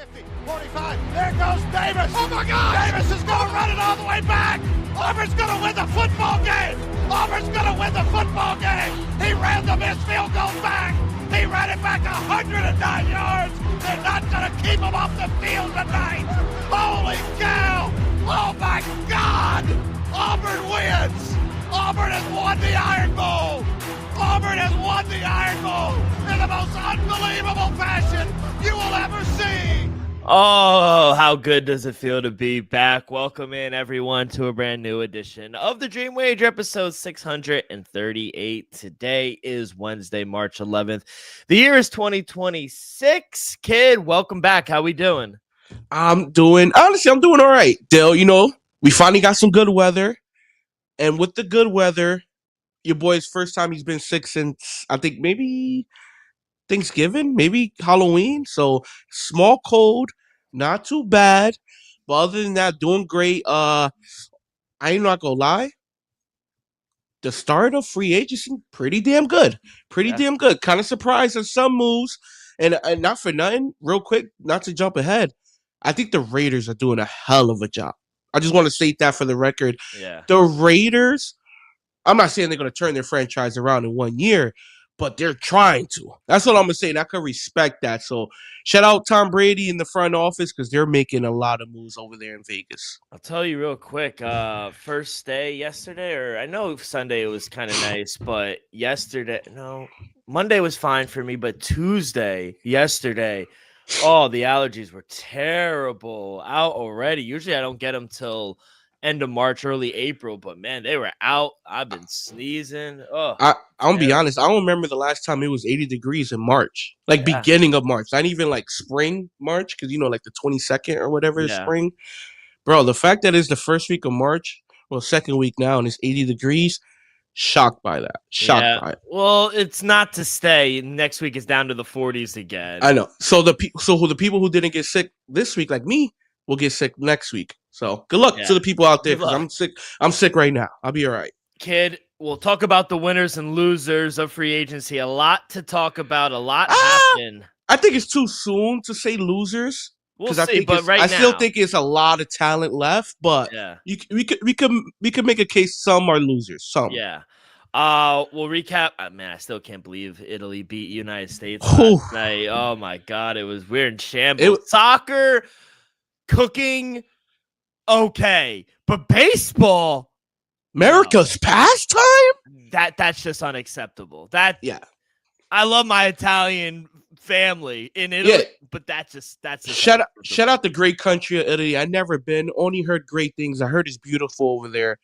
50, 45, there goes Davis. Oh my God! Davis is going to run it all the way back. Auburn's going to win the football game. Auburn's going to win the football game. He ran the missed field goal back. He ran it back 109 yards. They're not going to keep him off the field tonight. Holy cow! Oh my God! Auburn wins. Auburn has won the Iron Bowl. Auburn has won the Iron Bowl in the most unbelievable fashion you will ever see. Oh, how good does it feel to be back? Welcome in, everyone, to a brand new edition of the Dream Wager, episode 638. Today is Wednesday, March 11th. The year is 2026. Kid, welcome back. How we doing? I'm doing all right, Dale. You know, we finally got some good weather. And with the good weather, your boy's first time he's been sick since, I think, maybe Thanksgiving, maybe Halloween. So small cold, not too bad. But other than that, doing great. I ain't not gonna lie. The start of free agency, pretty damn good. Damn good. Kind of surprised at some moves. And not for nothing, real quick, not to jump ahead. I think the Raiders are doing a hell of a job. I just want to state that for the record. Yeah. The Raiders, I'm not saying they're going to turn their franchise around in 1 year, but they're trying to. That's what I'm going to say, and I can respect that. So shout out Tom Brady in the front office because they're making a lot of moves over there in Vegas. I'll tell you real quick, first day yesterday, or I know Sunday it was kind of nice, but Monday was fine for me, but yesterday, oh, the allergies were terrible, out already. Usually I don't get them till end of March, early April, but man, they were out. I've been sneezing. Oh, I'm going to be honest. I don't remember the last time it was 80 degrees in March, beginning of March, not even like spring March, because, like the 22nd or whatever is spring. Bro, the fact that it's the first week of March, well, second week now, and it's 80 degrees, shocked by that. Shocked by it. Well, it's not to stay. Next week is down to the 40s again. I know. So the people who didn't get sick this week, like me, will get sick next week. So good luck to the people out there because I'm sick. I'm sick right now. I'll be all right. Kid, we'll talk about the winners and losers of free agency. A lot to talk about. A lot happened. I think it's too soon to say losers. We'll see, but right now, I still think it's a lot of talent left, but we could make a case some are losers. Some. Yeah. We'll recap. Man, I still can't believe Italy beat United States last night. Oh my God, it was weird and shambles. Soccer, cooking, okay, but baseball, America's pastime. That's just unacceptable. I love my Italian family in Italy, but that's shout out the great country of Italy. I've never been, only heard great things. I heard it's beautiful over there.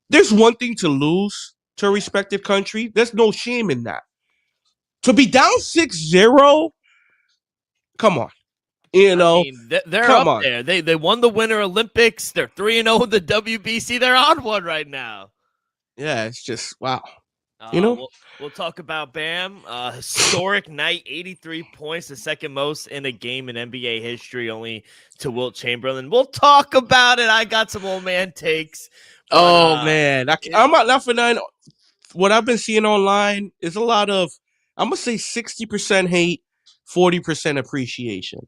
There's one thing to lose to a respective country. There's no shame in that. To be down 6-0, come on. I mean, they're up there. They won the Winter Olympics. They're 3-0 in the WBC. They're on one right now. Yeah, it's just wow. We'll talk about Bam. Historic night, 83 points, the second most in a game in NBA history, only to Wilt Chamberlain. We'll talk about it. I got some old man takes. But, man, I'm not for nine. What I've been seeing online is a lot of, I'm gonna say 60% hate, 40% appreciation.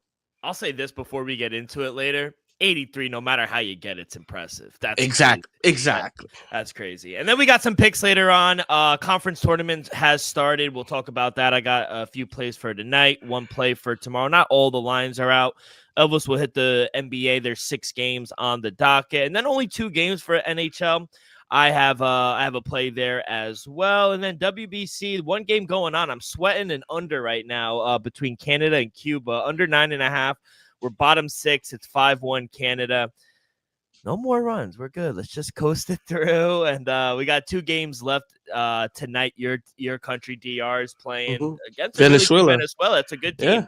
I'll say this before we get into it later. 83, no matter how you get, it's impressive. That's exactly. That's crazy. And then we got some picks later on. Conference tournament has started. We'll talk about that. I got a few plays for tonight, one play for tomorrow. Not all the lines are out. Elvis will hit the NBA. There's 6 games on the docket, and then only 2 games for NHL. I have a play there as well. And then WBC, 1 game going on. I'm sweating an under right now between Canada and Cuba. Under 9.5. We're bottom 6. It's 5-1 Canada. No more runs. We're good. Let's just coast it through. And we got 2 games left tonight. Your country, DR, is playing against Venezuela. It's a good team.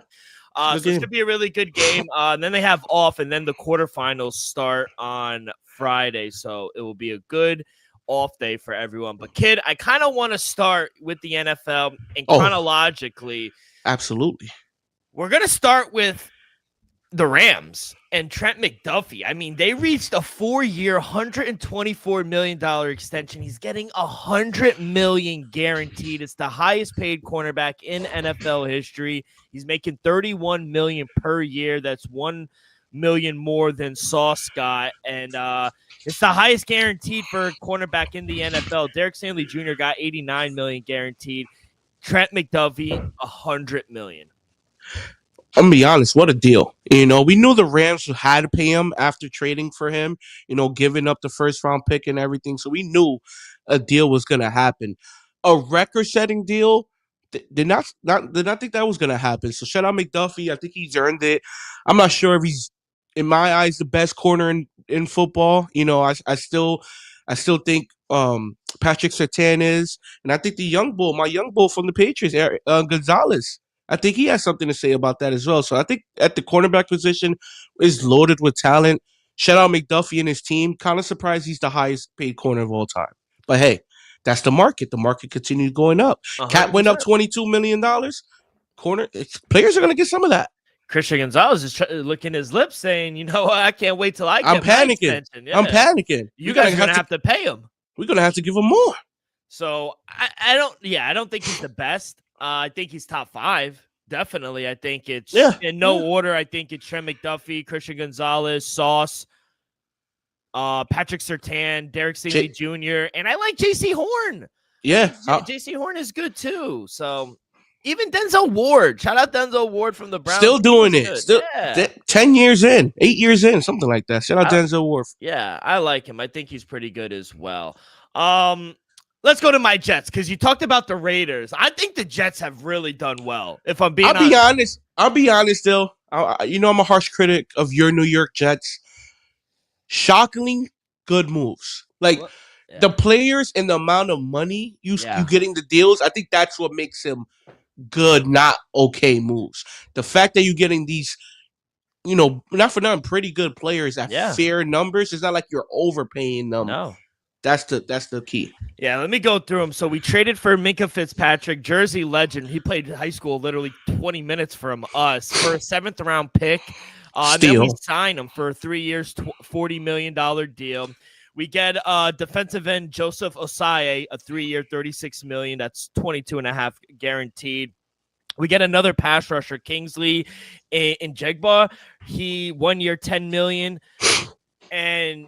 So it's going to be a really good game. And then they have off, and then the quarterfinals start on Friday. So it will be a good off day for everyone. But, Kid, I kind of want to start with the NFL and chronologically. Absolutely. We're going to start with the Rams and Trent McDuffie. I mean, they reached a 4-year, $124 million extension. He's getting $100 million guaranteed. It's the highest paid cornerback in NFL history. He's making $31 million per year. That's $1 million more than Sauce got. And it's the highest guaranteed for a cornerback in the NFL. Derek Stanley Jr. got $89 million guaranteed. Trent McDuffie, $100 million. I'm gonna be honest, what a deal. We knew the Rams had to pay him after trading for him, giving up the first round pick and everything. So we knew a deal was gonna happen. A record setting deal, did not think that was gonna happen. So shout out McDuffie. I think he's earned it. I'm not sure if he's, in my eyes, the best corner in football. I still think Patrick Surtain is, and I think my young bull from the Patriots, Gonzalez. I think he has something to say about that as well. So I think at the cornerback position is loaded with talent. Shout out McDuffie and his team. Kind of surprised he's the highest paid corner of all time. But hey, that's the market. The market continues going up. 100%. Cap went up $22 million. Players are going to get some of that. Christian Gonzalez is licking his lips saying, I can't wait till I get my extension. Yeah. I'm panicking. You guys are going to have to pay him. We're going to have to give him more. So I don't think he's the best. I think he's top 5. Definitely. I think it's in no order. I think it's Trent McDuffie, Christian Gonzalez, Sauce, Patrick Surtain, Derek Stingley Jr., and I like J.C. Horn. Yeah. J.C. Horn is good too. So even Denzel Ward. Shout out Denzel Ward from the Browns. Still doing it. Still 10 years in, 8 years in, something like that. Shout out Denzel Ward. Yeah, I like him. I think he's pretty good as well. Let's go to my Jets, because you talked about the Raiders. I think the Jets have really done well, if I'm being honest. I'll be honest, still. I'm a harsh critic of your New York Jets. Shockingly good moves. The players and the amount of money you getting the deals, I think that's what makes him good, not okay moves. The fact that you're getting these, not for nothing, pretty good players at fair numbers. It's not like you're overpaying them. No. That's the key. Yeah, let me go through them. So we traded for Minkah Fitzpatrick, Jersey legend. He played high school literally 20 minutes from us for a 7th-round pick. Then we signed him for 3 years, $40 million deal. We get defensive end Joseph Osai, a 3-year, $36 million. That's $22.5 guaranteed. We get another pass rusher, Kingsley in Jegba. He 1 year, $10 million. And,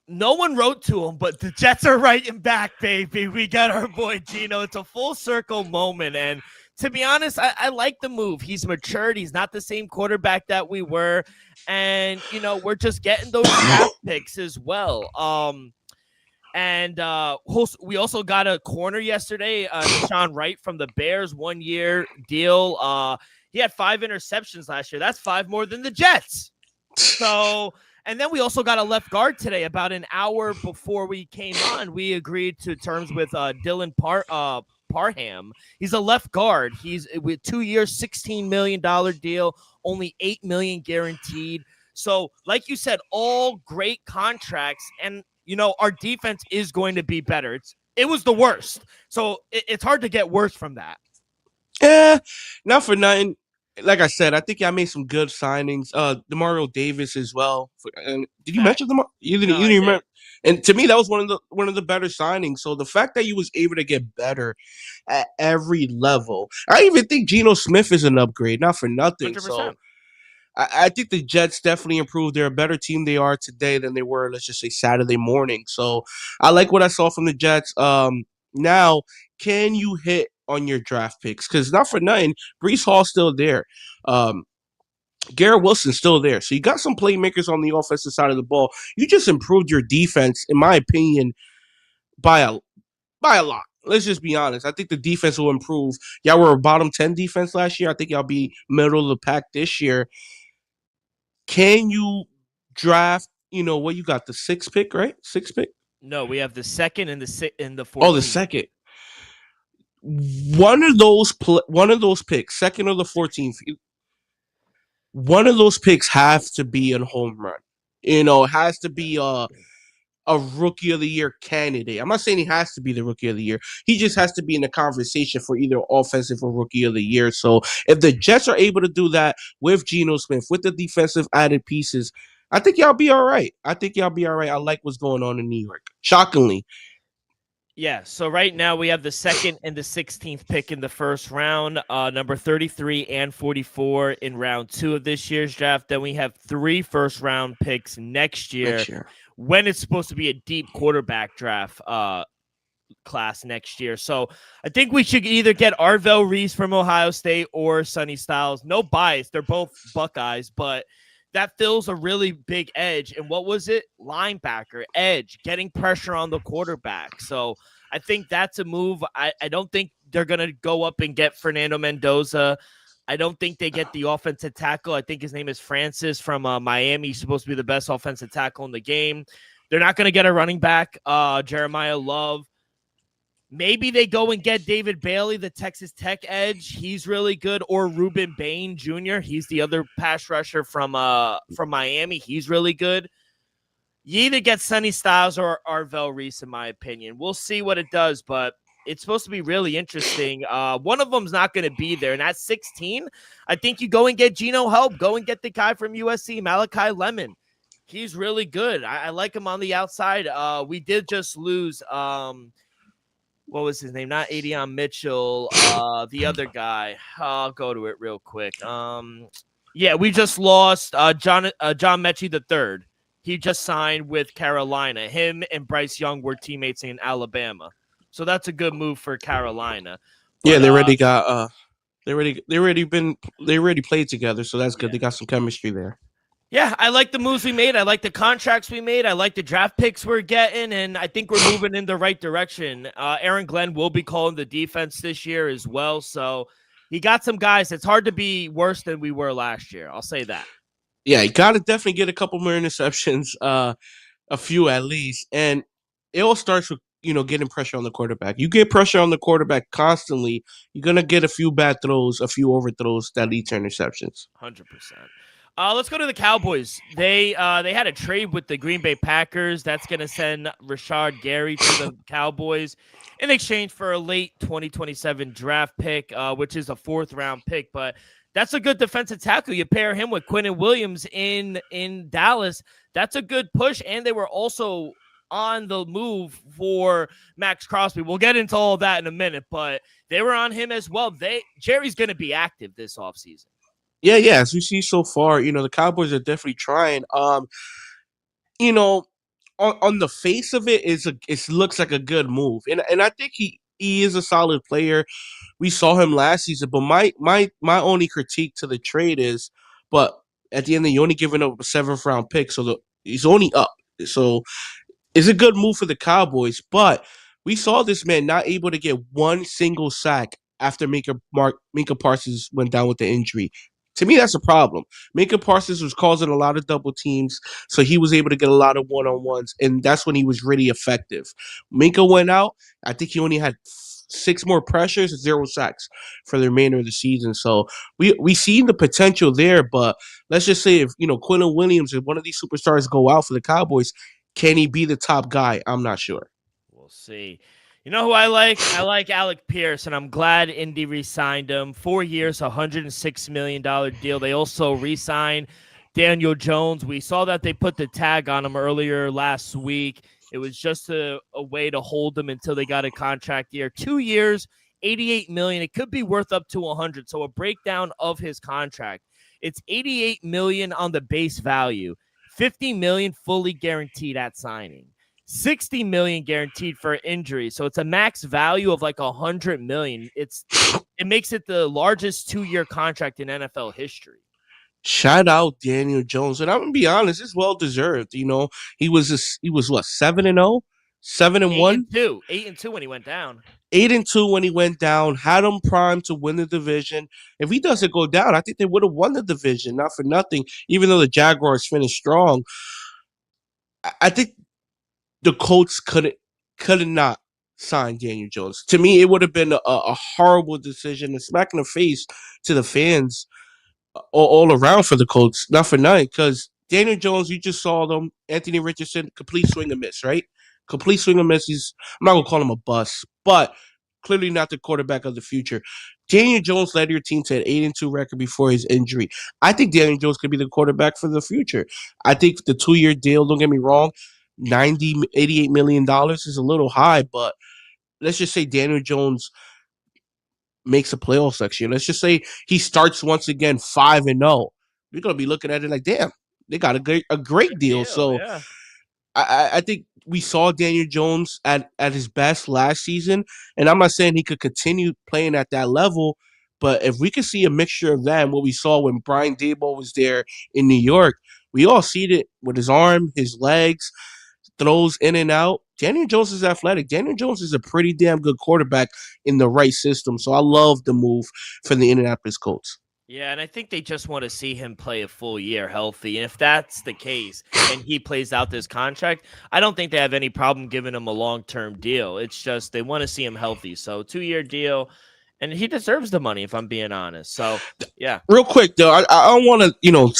no one wrote to him, but the Jets are writing back, baby. We got our boy Geno. It's a full circle moment. And to be honest, I like the move. He's matured. He's not the same quarterback that we were. And, we're just getting those draft picks as well. We also got a corner yesterday, Deshaun Wright from the Bears, 1 year deal. He had 5 interceptions last year. That's 5 more than the Jets. So... And then we also got a left guard today. About an hour before we came on, we agreed to terms with Dylan Parham. He's a left guard. He's with 2 years, $16 million deal, only $8 million guaranteed. So, like you said, all great contracts. And, our defense is going to be better. It was the worst. So it's hard to get worse from that. Yeah, not for nothing. Like I said, I think I made some good signings. DeMario Davis as well. And did you mention them? You didn't remember. And to me, that was one of the better signings. So the fact that you was able to get better at every level, I even think Geno Smith is an upgrade, not for nothing. 100%. So I think the Jets definitely improved. They're a better team they are today than they were, let's just say, Saturday morning. So I like what I saw from the Jets. Now, can you hit on your draft picks? Because not for nothing, Breece Hall's still there. Garrett Wilson's still there. So you got some playmakers on the offensive side of the ball. You just improved your defense, in my opinion, by a lot. Let's just be honest. I think the defense will improve. Y'all were a bottom 10 defense last year. I think y'all be middle of the pack this year. Can you draft, what you got, the 6th pick, right? 6th pick? No, we have the 2nd and the 14th. Oh, the 2nd. One of those picks, 2nd or the 14th, one of those picks have to be a home run. It has to be a Rookie of the Year candidate. I'm not saying he has to be the Rookie of the Year. He just has to be in the conversation for either offensive or Rookie of the Year. So if the Jets are able to do that with Geno Smith, with the defensive added pieces, I think y'all be all right. I like what's going on in New York. Shockingly. Yeah, so right now we have the 2nd and the 16th pick in the first round, number 33 and 44 in round 2 of this year's draft. Then we have 3 first-round picks next year when it's supposed to be a deep quarterback draft class next year. So I think we should either get Arvell Reese from Ohio State or Sonny Styles. No bias. They're both Buckeyes, but that fills a really big edge. And what was it? Linebacker, edge, getting pressure on the quarterback. So I think that's a move. I don't think they're going to go up and get Fernando Mendoza. I don't think they get the offensive tackle. I think his name is Francis from Miami. He's supposed to be the best offensive tackle in the game. They're not going to get a running back, Jeremiah Love. Maybe they go and get David Bailey, the Texas Tech edge. He's really good. Or Ruben Bain Jr. He's the other pass rusher from Miami. He's really good. You either get Sonny Styles or Arvell Reese, in my opinion. We'll see what it does, but it's supposed to be really interesting. One of them's not going to be there. And at 16, I think you go and get Geno Help. Go and get the guy from USC, Malachi Lemon. He's really good. I like him on the outside. We did just lose what was his name? Not Adion Mitchell. The other guy. I'll go to it real quick. Yeah, we just lost John Mechie III. He just signed with Carolina. Him and Bryce Young were teammates in Alabama, so that's a good move for Carolina. But, yeah, they already got. They already played together, so that's good. Yeah. They got some chemistry there. Yeah, I like the moves we made. I like the contracts we made. I like the draft picks we're getting, and I think we're moving in the right direction. Aaron Glenn will be calling the defense this year as well, so he got some guys. It's hard to be worse than we were last year. I'll say that. Yeah, you got to definitely get a couple more interceptions, a few at least, and it all starts with getting pressure on the quarterback. You get pressure on the quarterback constantly, you're gonna get a few bad throws, a few overthrows that lead to interceptions. 100%. Let's go to the Cowboys. They had a trade with the Green Bay Packers. That's going to send Rashard Gary to the Cowboys in exchange for a late 2027 draft pick, which is a 4th-round pick. But that's a good defensive tackle. You pair him with Quinnen Williams in Dallas. That's a good push, and they were also on the move for Max Crosby. We'll get into all that in a minute, but they were on him as well. Jerry's going to be active this offseason. Yeah, as we see so far, the Cowboys are definitely trying. On the face of it, it looks like a good move, and I think he is a solid player. We saw him last season, but my only critique to the trade is, but at the end, you're only giving up a 7th-round pick, so he's only up. So it's a good move for the Cowboys, but we saw this man not able to get one single sack after Micah Parsons went down with the injury. To me, that's a problem. Micah Parsons was causing a lot of double teams, so he was able to get a lot of one-on-ones, and that's when he was really effective. Micah went out. I think he only had 6 more pressures, 0 sacks for the remainder of the season. So we see the potential there, but let's just say if Quinnen Williams and one of these superstars go out for the Cowboys, can he be the top guy? I'm not sure. We'll see. You know who I like? I like Alec Pierce, and I'm glad Indy re-signed him. 4 years, $106 million deal. They also re-signed Daniel Jones. We saw that they put the tag on him earlier last week. It was just a way to hold him until they got a contract year. 2 years, $88 million. It could be worth up to $100. So a breakdown of his contract. It's $88 million on the base value, $50 million fully guaranteed at signing. $60 million guaranteed for injury. So it's a max value of like $100 million. It makes it the largest 2-year contract in NFL history. Shout out Daniel Jones. And I'm gonna be honest, it's well deserved. He was what, 7-0? 7-1? 8-2 when he went down. 8-2 when he went down, had him primed to win the division. If he doesn't go down, I think they would have won the division, not for nothing, even though the Jaguars finished strong. I think the Colts could not sign Daniel Jones. To me, it would have been a horrible decision, a smack in the face to the fans all around for the Colts, not for nothing, because Daniel Jones, you just saw them. Anthony Richardson, complete swing and miss, right? Complete swing and miss. I'm not going to call him a bust, but clearly not the quarterback of the future. Daniel Jones led your team to an 8-2 record before his injury. I think Daniel Jones could be the quarterback for the future. I think the 2-year deal, don't get me wrong, $88 million is a little high, but let's just say Daniel Jones makes a playoffs next year. Let's just say he starts once again 5-0. We're gonna be looking at it like, damn, they got a great deal. So yeah. I think we saw Daniel Jones at his best last season, and I'm not saying he could continue playing at that level, but if we could see a mixture of that and what we saw when Brian Daboll was there in New York, we all see it with his arm, his legs, throws in and out. Daniel Jones is athletic. Daniel Jones is a pretty damn good quarterback in the right system. So I love the move for the Indianapolis Colts. Yeah, and I think they just want to see him play a full year healthy. And if that's the case and he plays out this contract, I don't think they have any problem giving him a long-term deal. It's just they want to see him healthy. So 2-year deal, and he deserves the money, if I'm being honest. So, yeah. Real quick, though, I don't want to,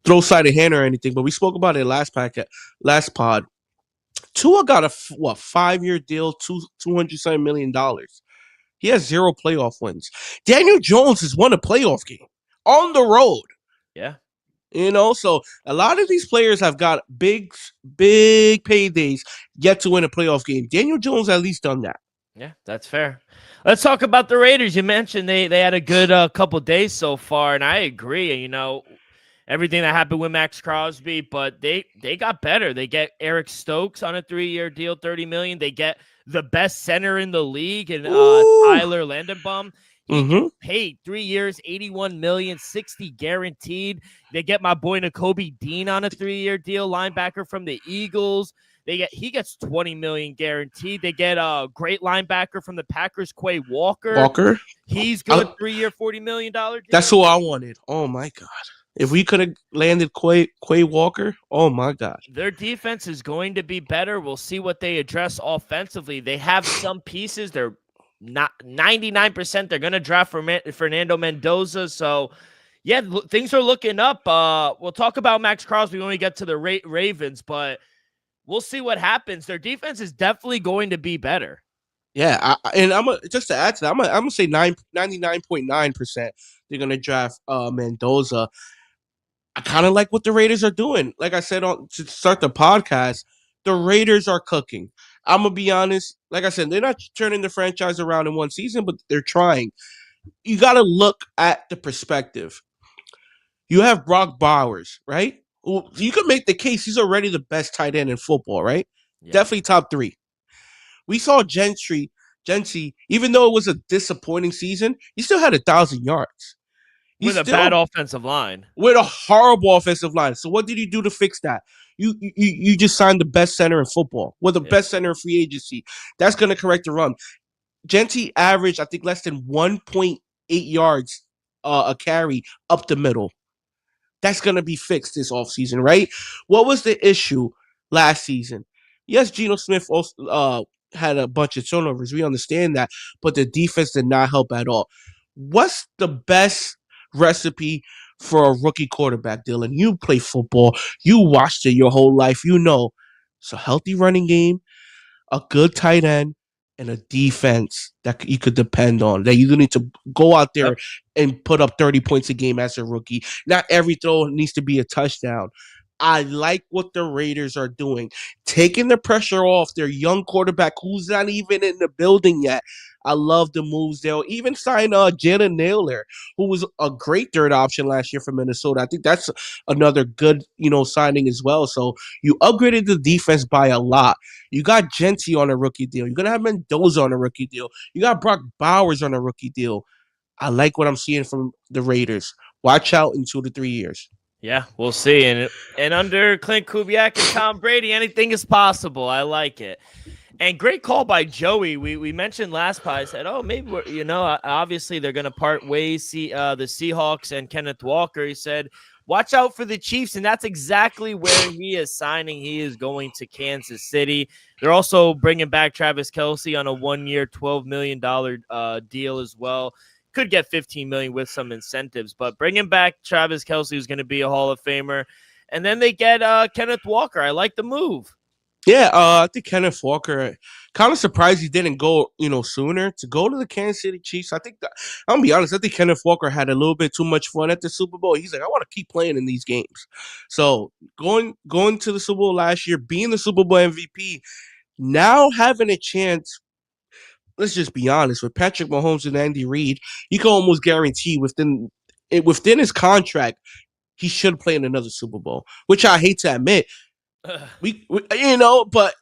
throw side of hand or anything, but we spoke about it last pod. Tua got a 5-year deal, $200 million. He has 0 playoff wins. Daniel Jones has won a playoff game on the road. Yeah. So a lot of these players have got big paydays yet to win a playoff game. Daniel Jones at least done that. Yeah, that's fair. Let's talk about the Raiders. You mentioned they had a good couple days so far, and I agree. Everything that happened with Max Crosby, but they got better. They get Eric Stokes on a 3-year deal, $30 million. They get the best center in the league, and Tyler Linderbaum. He gets paid 3 years, $81 million, $60 guaranteed. They get my boy Nakobe Dean on a 3-year deal, linebacker from the Eagles. He gets $20 million guaranteed. They get a great linebacker from the Packers, Quay Walker. He's good, 3-year, $40 million deal. That's who I wanted. Oh my God. If we could have landed Quay Walker, oh my God. Their defense is going to be better. We'll see what they address offensively. They have some pieces. They're not 99%. They're going to draft Fernando Mendoza. So, yeah, things are looking up. We'll talk about Max Crosby when we get to the Ravens, but we'll see what happens. Their defense is definitely going to be better. Yeah, just to add to that, I'm gonna say 99.9% they're gonna draft Mendoza. I kind of like what the Raiders are doing. Like I said to start the podcast, the Raiders are cooking. I'm gonna be honest. Like I said, they're not turning the franchise around in one season, but they're trying. You got to look at the perspective. You have Brock Bowers, right? Well, you can make the case he's already the best tight end in football, right? Yeah. Definitely top 3. We saw Gentry, even though it was a disappointing season, he still had 1,000 yards. With a bad offensive line. With a horrible offensive line. So what did you do to fix that? You just signed the best center in football. With the best center in free agency. That's going to correct the run. Gentry averaged, I think, less than 1.8 yards a carry up the middle. That's going to be fixed this offseason, right? What was the issue last season? Yes, Geno Smith also had a bunch of turnovers. We understand that. But the defense did not help at all. What's the best recipe for a rookie quarterback, Dylan? You play football. You watched it your whole life. It's a healthy running game, a good tight end, and a defense that you could depend on. That you need to go out there and put up 30 points a game as a rookie. Not every throw needs to be a touchdown. I like what the Raiders are doing. Taking the pressure off their young quarterback who's not even in the building yet. I love the moves. They'll even sign Jalen Naylor, who was a great third option last year for Minnesota. I think that's another good, signing as well. So you upgraded the defense by a lot. You got Gentry on a rookie deal. You're going to have Mendoza on a rookie deal. You got Brock Bowers on a rookie deal. I like what I'm seeing from the Raiders. Watch out in 2 to 3 years. Yeah, we'll see. And under Clint Kubiak and Tom Brady, anything is possible. I like it. And great call by Joey. We mentioned last pod. I said, maybe obviously they're going to part ways. The Seahawks and Kenneth Walker. He said, watch out for the Chiefs, and that's exactly where he is signing. He is going to Kansas City. They're also bringing back Travis Kelce on a 1-year, $12 million deal as well. Could get $15 million with some incentives, but bringing back Travis Kelce, who's going to be a Hall of Famer. and then they get Kenneth Walker. I like the move. Yeah, I think Kenneth Walker. Kind of surprised he didn't go, sooner to go to the Kansas City Chiefs. I think that I'm gonna be honest. I think Kenneth Walker had a little bit too much fun at the Super Bowl. He's like, I want to keep playing in these games. So going to the Super Bowl last year, being the Super Bowl MVP, now having a chance. Let's just be honest. With Patrick Mahomes and Andy Reid, you can almost guarantee within his contract, he should play in another Super Bowl. Which I hate to admit. But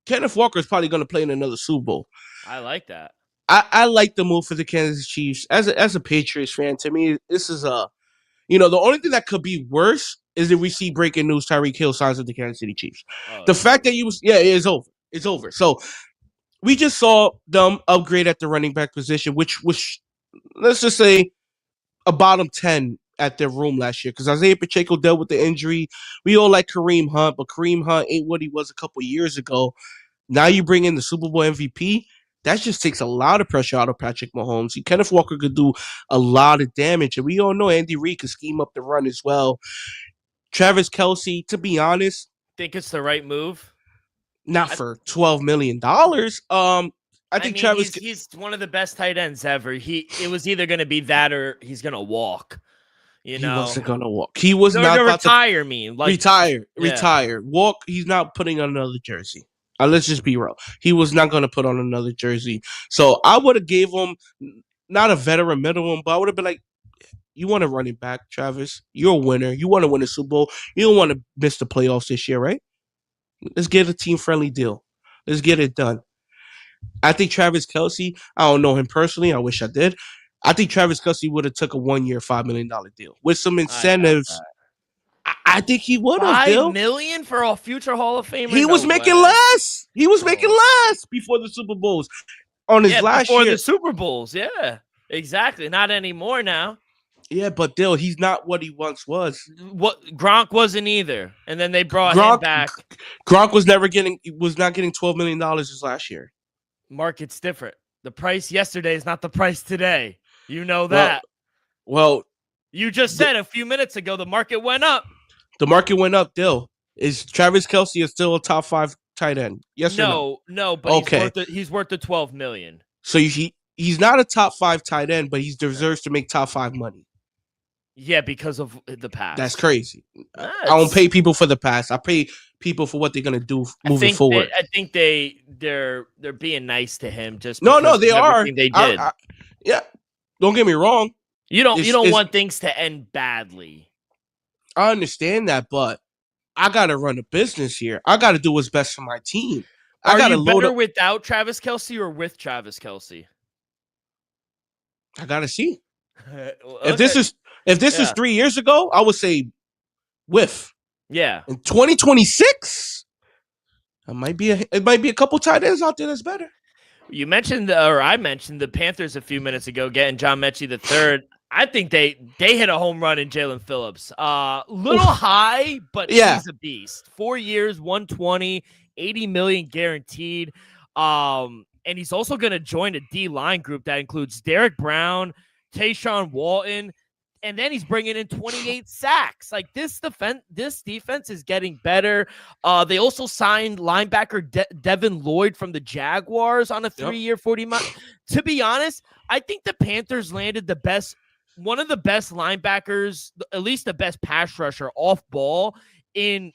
Kenneth Walker is probably going to play in another Super Bowl. I like that. I like the move for the Kansas Chiefs. As a Patriots fan, to me, this is the only thing that could be worse is if we see breaking news Tyreek Hill signs with the Kansas City Chiefs. The fact that it's over. It's over. So we just saw them upgrade at the running back position, which was, let's just say, a bottom 10 at their room last year, because Isaiah Pacheco dealt with the injury. We all like Kareem Hunt, but Kareem Hunt ain't what he was a couple years ago. Now you bring in the Super Bowl MVP. That just takes a lot of pressure out of Patrick Mahomes. Kenneth Walker could do a lot of damage, and we all know Andy Reid could scheme up the run as well. Travis Kelce, to be honest, think it's the right move. Not for $12 million. I think Travis. He's one of the best tight ends ever. It was either going to be that or he's going to walk. He wasn't going to walk. He was not about retire. Retire. Walk. He's not putting on another jersey. Let's just be real. He was not going to put on another jersey. So I would have gave him not a veteran minimum, but I would have been like, you want to run it back, Travis. You're a winner. You want to win a Super Bowl. You don't want to miss the playoffs this year, right? Let's get a team-friendly deal. Let's get it done. I think Travis Kelce, I don't know him personally. I wish I did. I think Travis Kelce would have took a 1-year, $5 million deal with some incentives. I think he would have. $5 million for a future Hall of Famer. He was making less. He was making less before the Super Bowls. On his last year, before the Super Bowls. Yeah, exactly. Not anymore now. Yeah, but Dill, he's not what he once was. What Gronk wasn't either, and then they brought him back. Gronk was not getting $12 million this last year. Market's different. The price yesterday is not the price today. You know that. Well, you just said a few minutes ago the market went up. The market went up, Dill. Is Travis Kelce is still a top 5 tight end? Yes or no? No, but he's worth the $12 million. So he's not a top 5 tight end, but he deserves to make top 5 money. Yeah, because of the past. That's crazy. I don't pay people for the past. I pay people for what they're gonna do moving forward. I think they're being nice to him. Just no, they are. They did. Yeah, don't get me wrong. You don't want things to end badly. I understand that, but I gotta run a business here. I gotta do what's best for my team. Are you better without Travis Kelce or with Travis Kelce? I gotta see. If this is 3 years ago, I would say with. Yeah. In 2026, it might be a couple tight ends out there that's better. You mentioned, or I mentioned the Panthers a few minutes ago getting John Mechie III. I think they hit a home run in Jalen Phillips. Little high, but he's a beast. 4 years, 120, $80 million guaranteed. And he's also going to join a D-line group that includes Derek Brown, Tayshaun Walton, and then he's bringing in 28 sacks. Like this defense is getting better. They also signed linebacker Devin Lloyd from the Jaguars on a 3-year, $40 million. To be honest, I think the Panthers landed one of the best linebackers, at least the best pass rusher off ball in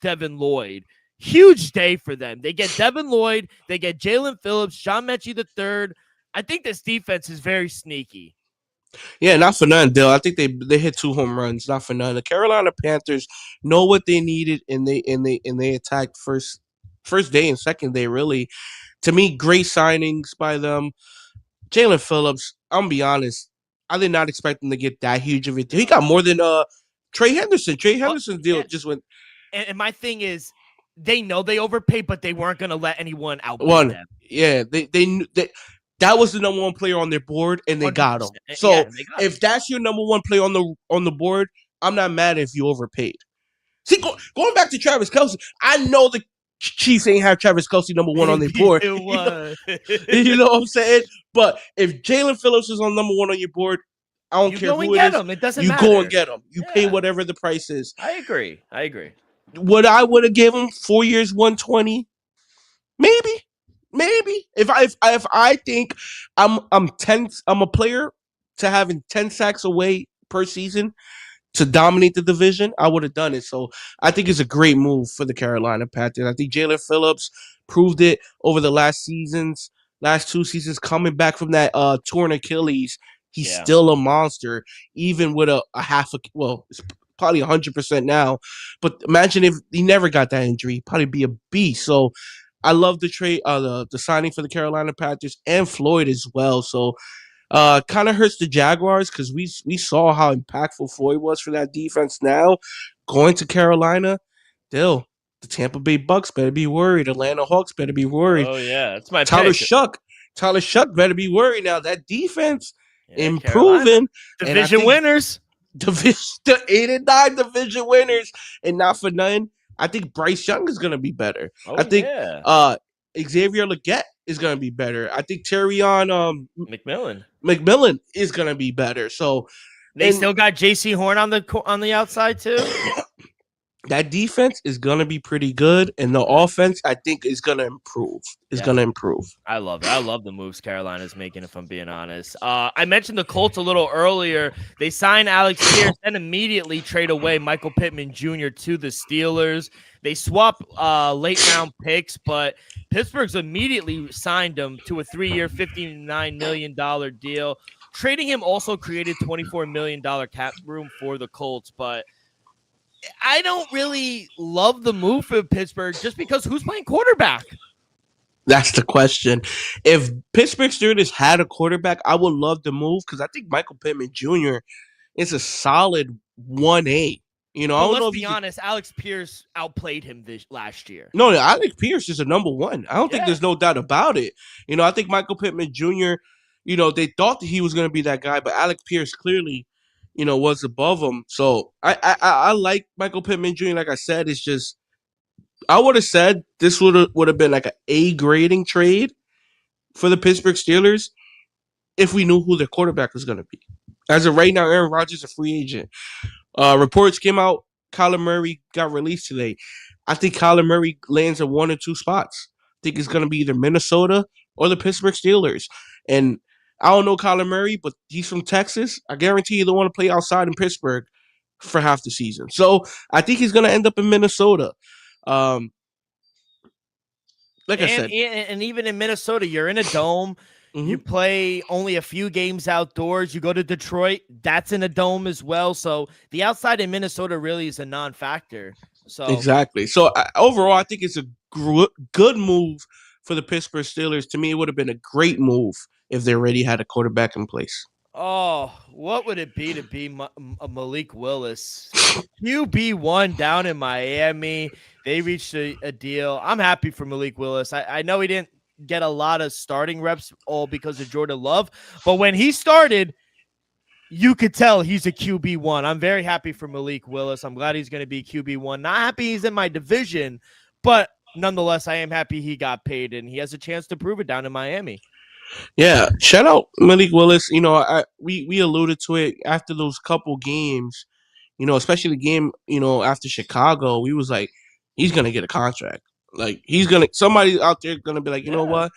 Devin Lloyd. Huge day for them. They get Devin Lloyd, they get Jalen Phillips, John Mechie III. I think this defense is very sneaky. Yeah, not for nothing, Dill. I think they hit 2 home runs, not for nothing. The Carolina Panthers know what they needed, and they attacked first day and second day. Really, to me, great signings by them. Jalen Phillips, I'm gonna be honest, I did not expect him to get that huge of a deal. He got more than Trey Henderson. Trey Henderson's deal just went. And my thing is, they know they overpaid, but they weren't gonna let anyone outbid them. Yeah, they that was the number 1 player on their board, and they got him. So if that's your number 1 player on the board, I'm not mad if you overpaid. See, going back to Travis Kelce, I know the Chiefs ain't have Travis Kelce number 1 on their board. It was. You know what I'm saying? But if Jalen Phillips is on number 1 on your board, I don't You care go and who it get is. them. It doesn't You matter. go and get them. You pay Yeah. whatever the price is. I agree. What I would have given him 4 years, 120, maybe. If I think I'm 10, I'm a player to having 10 sacks away per season to dominate the division, I would have done it. So I think it's a great move for the Carolina Panthers. I think Jalen Phillips proved it over the last 2 seasons, coming back from that torn Achilles. He's still a monster, even with a half a, well, it's probably 100% now. But imagine if he never got that injury, he'd probably be a beast. So I love the trade, the signing for the Carolina Panthers and Floyd as well. So kind of hurts the Jaguars because we saw how impactful Floyd was for that defense. Now going to Carolina, still the Tampa Bay Bucks better be worried. Atlanta Hawks better be worried. Oh yeah, that's my Tyler pick. Shuck better be worried now. That defense Carolina. improving. Division winners. The 8-9 division winners, and not for nothing, I think Bryce Young is gonna be better. Oh, I think yeah. Xavier Legette is gonna be better. I think Terrion McMillan is gonna be better. So they still got J.C. Horn on the outside too. That defense is gonna be pretty good, and the offense I think is gonna improve. I love it. I love the moves Carolina's making, if I'm being honest. I mentioned the Colts a little earlier. They signed Alex Pierce and immediately trade away Michael Pittman Jr. to the Steelers. They swap late round picks, but Pittsburgh's immediately signed him to a 3-year, $59 million deal. Trading him also created $24 million cap room for the Colts, but I don't really love the move for Pittsburgh just because who's playing quarterback? That's the question. If Pittsburgh Steelers had a quarterback, I would love to move because I think Michael Pittman Jr. is a solid 1A. You know, but I don't let's know be honest, Alex Pierce outplayed him last year. No, Alex Pierce is a number one. I don't think there's no doubt about it. You know, I think Michael Pittman Jr., you know, they thought that he was going to be that guy, but Alex Pierce clearly, you know, was above him. So I like Michael Pittman Jr. Like I said, it's just I would have said this would have been like an A grading trade for the Pittsburgh Steelers if we knew who their quarterback was going to be. As of right now, Aaron Rodgers is a free agent. Reports came out, Kyler Murray got released today. I think Kyler Murray lands in 1 or 2 spots. I think it's going to be either Minnesota or the Pittsburgh Steelers. And I don't know Kyler Murray, but he's from Texas. I guarantee you don't want to play outside in Pittsburgh for half the season. So I think he's going to end up in Minnesota. I said. And even in Minnesota, you're in a dome. Mm-hmm. You play only a few games outdoors. You go to Detroit, that's in a dome as well. So the outside in Minnesota really is a non-factor. So exactly. So overall, I think it's a good move for the Pittsburgh Steelers. To me, it would have been a great move if they already had a quarterback in place. Oh, what would it be to be Malik Willis? QB1 down in Miami. They reached a deal. I'm happy for Malik Willis. I know he didn't get a lot of starting reps all because of Jordan Love, but when he started, you could tell he's a QB1. I'm very happy for Malik Willis. I'm glad he's going to be QB1. Not happy he's in my division, but nonetheless, I am happy he got paid and he has a chance to prove it down in Miami. Yeah, shout out Malik Willis. You know, we alluded to it after those couple games, you know, especially the game, you know, after Chicago, we was like, he's going to get a contract. Like, somebody out there going to be like, you know what?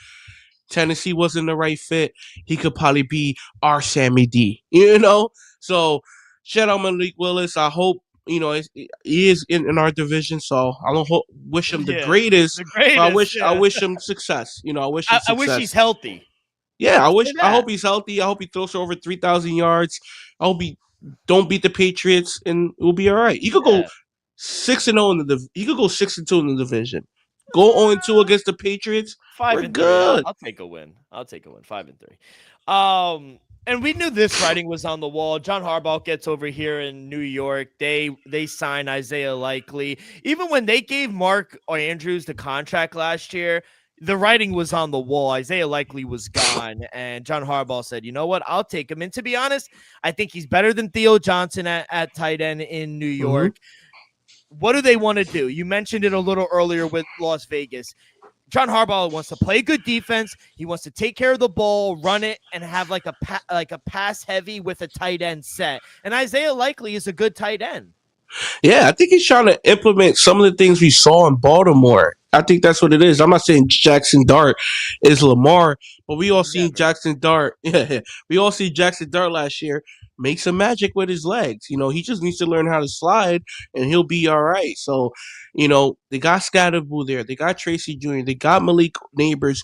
Tennessee wasn't the right fit. He could probably be our Sammy D, you know? So, shout out Malik Willis. I hope, you know, he is in our division, so I don't wish him the greatest. I wish him success. You know, I wish he's healthy. Yeah, I hope he's healthy. I hope he throws for over 3,000 yards. I hope he don't beat the Patriots, and it will be all right. He could go 6-0 He could go 6-2 in the division. Go 0-2 against the Patriots. 5-3. Good. I'll take a win. 5-3. And we knew this writing was on the wall. John Harbaugh gets over here in New York. They sign Isaiah Likely. Even when they gave Mark Andrews the contract last year, the writing was on the wall. Isaiah Likely was gone. And John Harbaugh said, you know what? I'll take him. And to be honest, I think he's better than Theo Johnson at tight end in New York. Mm-hmm. What do they want to do? You mentioned it a little earlier with Las Vegas. John Harbaugh wants to play good defense. He wants to take care of the ball, run it, and have like a pass heavy with a tight end set. And Isaiah Likely is a good tight end. Yeah, I think he's trying to implement some of the things we saw in Baltimore. I think that's what it is. I'm not saying Jackson Dart is Lamar, but we all seen Jackson Dart. Yeah, we all see Jackson Dart last year make some magic with his legs. He just needs to learn how to slide, and he'll be all right. So, they got Scatterboo there. They got Tracy Jr. They got Malik Neighbors,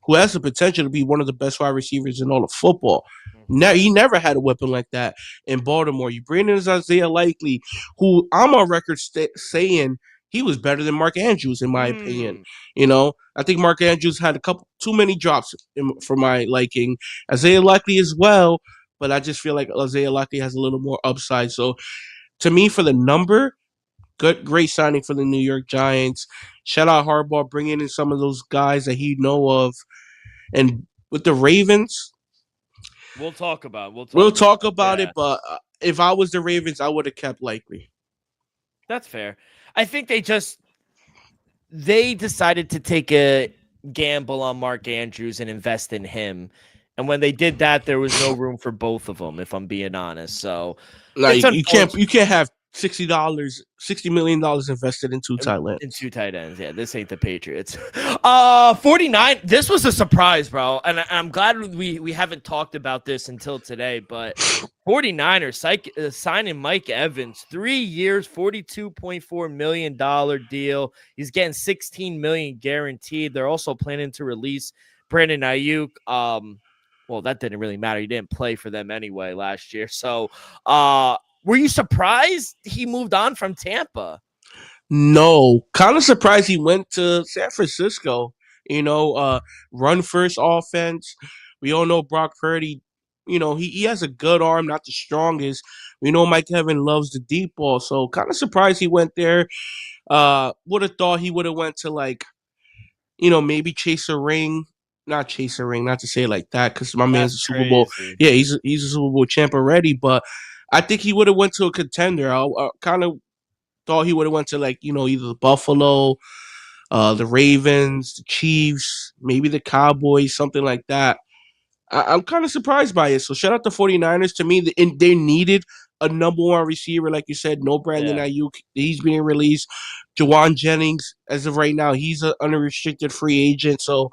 who has the potential to be one of the best wide receivers in all of football. Now, he never had a weapon like that in Baltimore. You bring in Isaiah Likely, who I'm on record saying he was better than Mark Andrews, in my opinion. I think Mark Andrews had too many drops for my liking. Isaiah Likely as well, but I just feel like Isaiah Likely has a little more upside. So, to me, for the number, great signing for the New York Giants. Shout out Harbaugh bringing in some of those guys that he know of. And with the Ravens, we'll talk about it. But if I was the Ravens, I would have kept Likely. That's fair. I think they decided to take a gamble on Mark Andrews and invest in him. And when they did that, there was no room for both of them, if I'm being honest. So you can't have $60 million invested in two tight ends. Yeah, this ain't the Patriots. 49. This was a surprise, bro. And I'm glad we haven't talked about this until today, but 49ers signing Mike Evans, 3 years, $42.4 million deal. He's getting $16 million guaranteed. They're also planning to release Brandon Ayuk. Well, that didn't really matter. He didn't play for them anyway last year. So, were you surprised he moved on from Tampa? No. Kind of surprised he went to San Francisco. Run first offense. We all know Brock Purdy. He has a good arm, not the strongest. We know Mike Evans loves the deep ball. So kind of surprised he went there. Would have thought he would have went to maybe chase a ring. Not chase a ring, not to say it like that, because my man's a Super Bowl. Yeah, he's a Super Bowl champ already, but I think he would have went to a contender. I kind of thought he would have went to either the Buffalo, the Ravens, the Chiefs, maybe the Cowboys, something like that. I'm kind of surprised by it. So shout out to 49ers. To me, they needed a number one receiver, like you said. No Brandon Ayuk. He's being released. Jawan Jennings, as of right now, he's an unrestricted free agent. So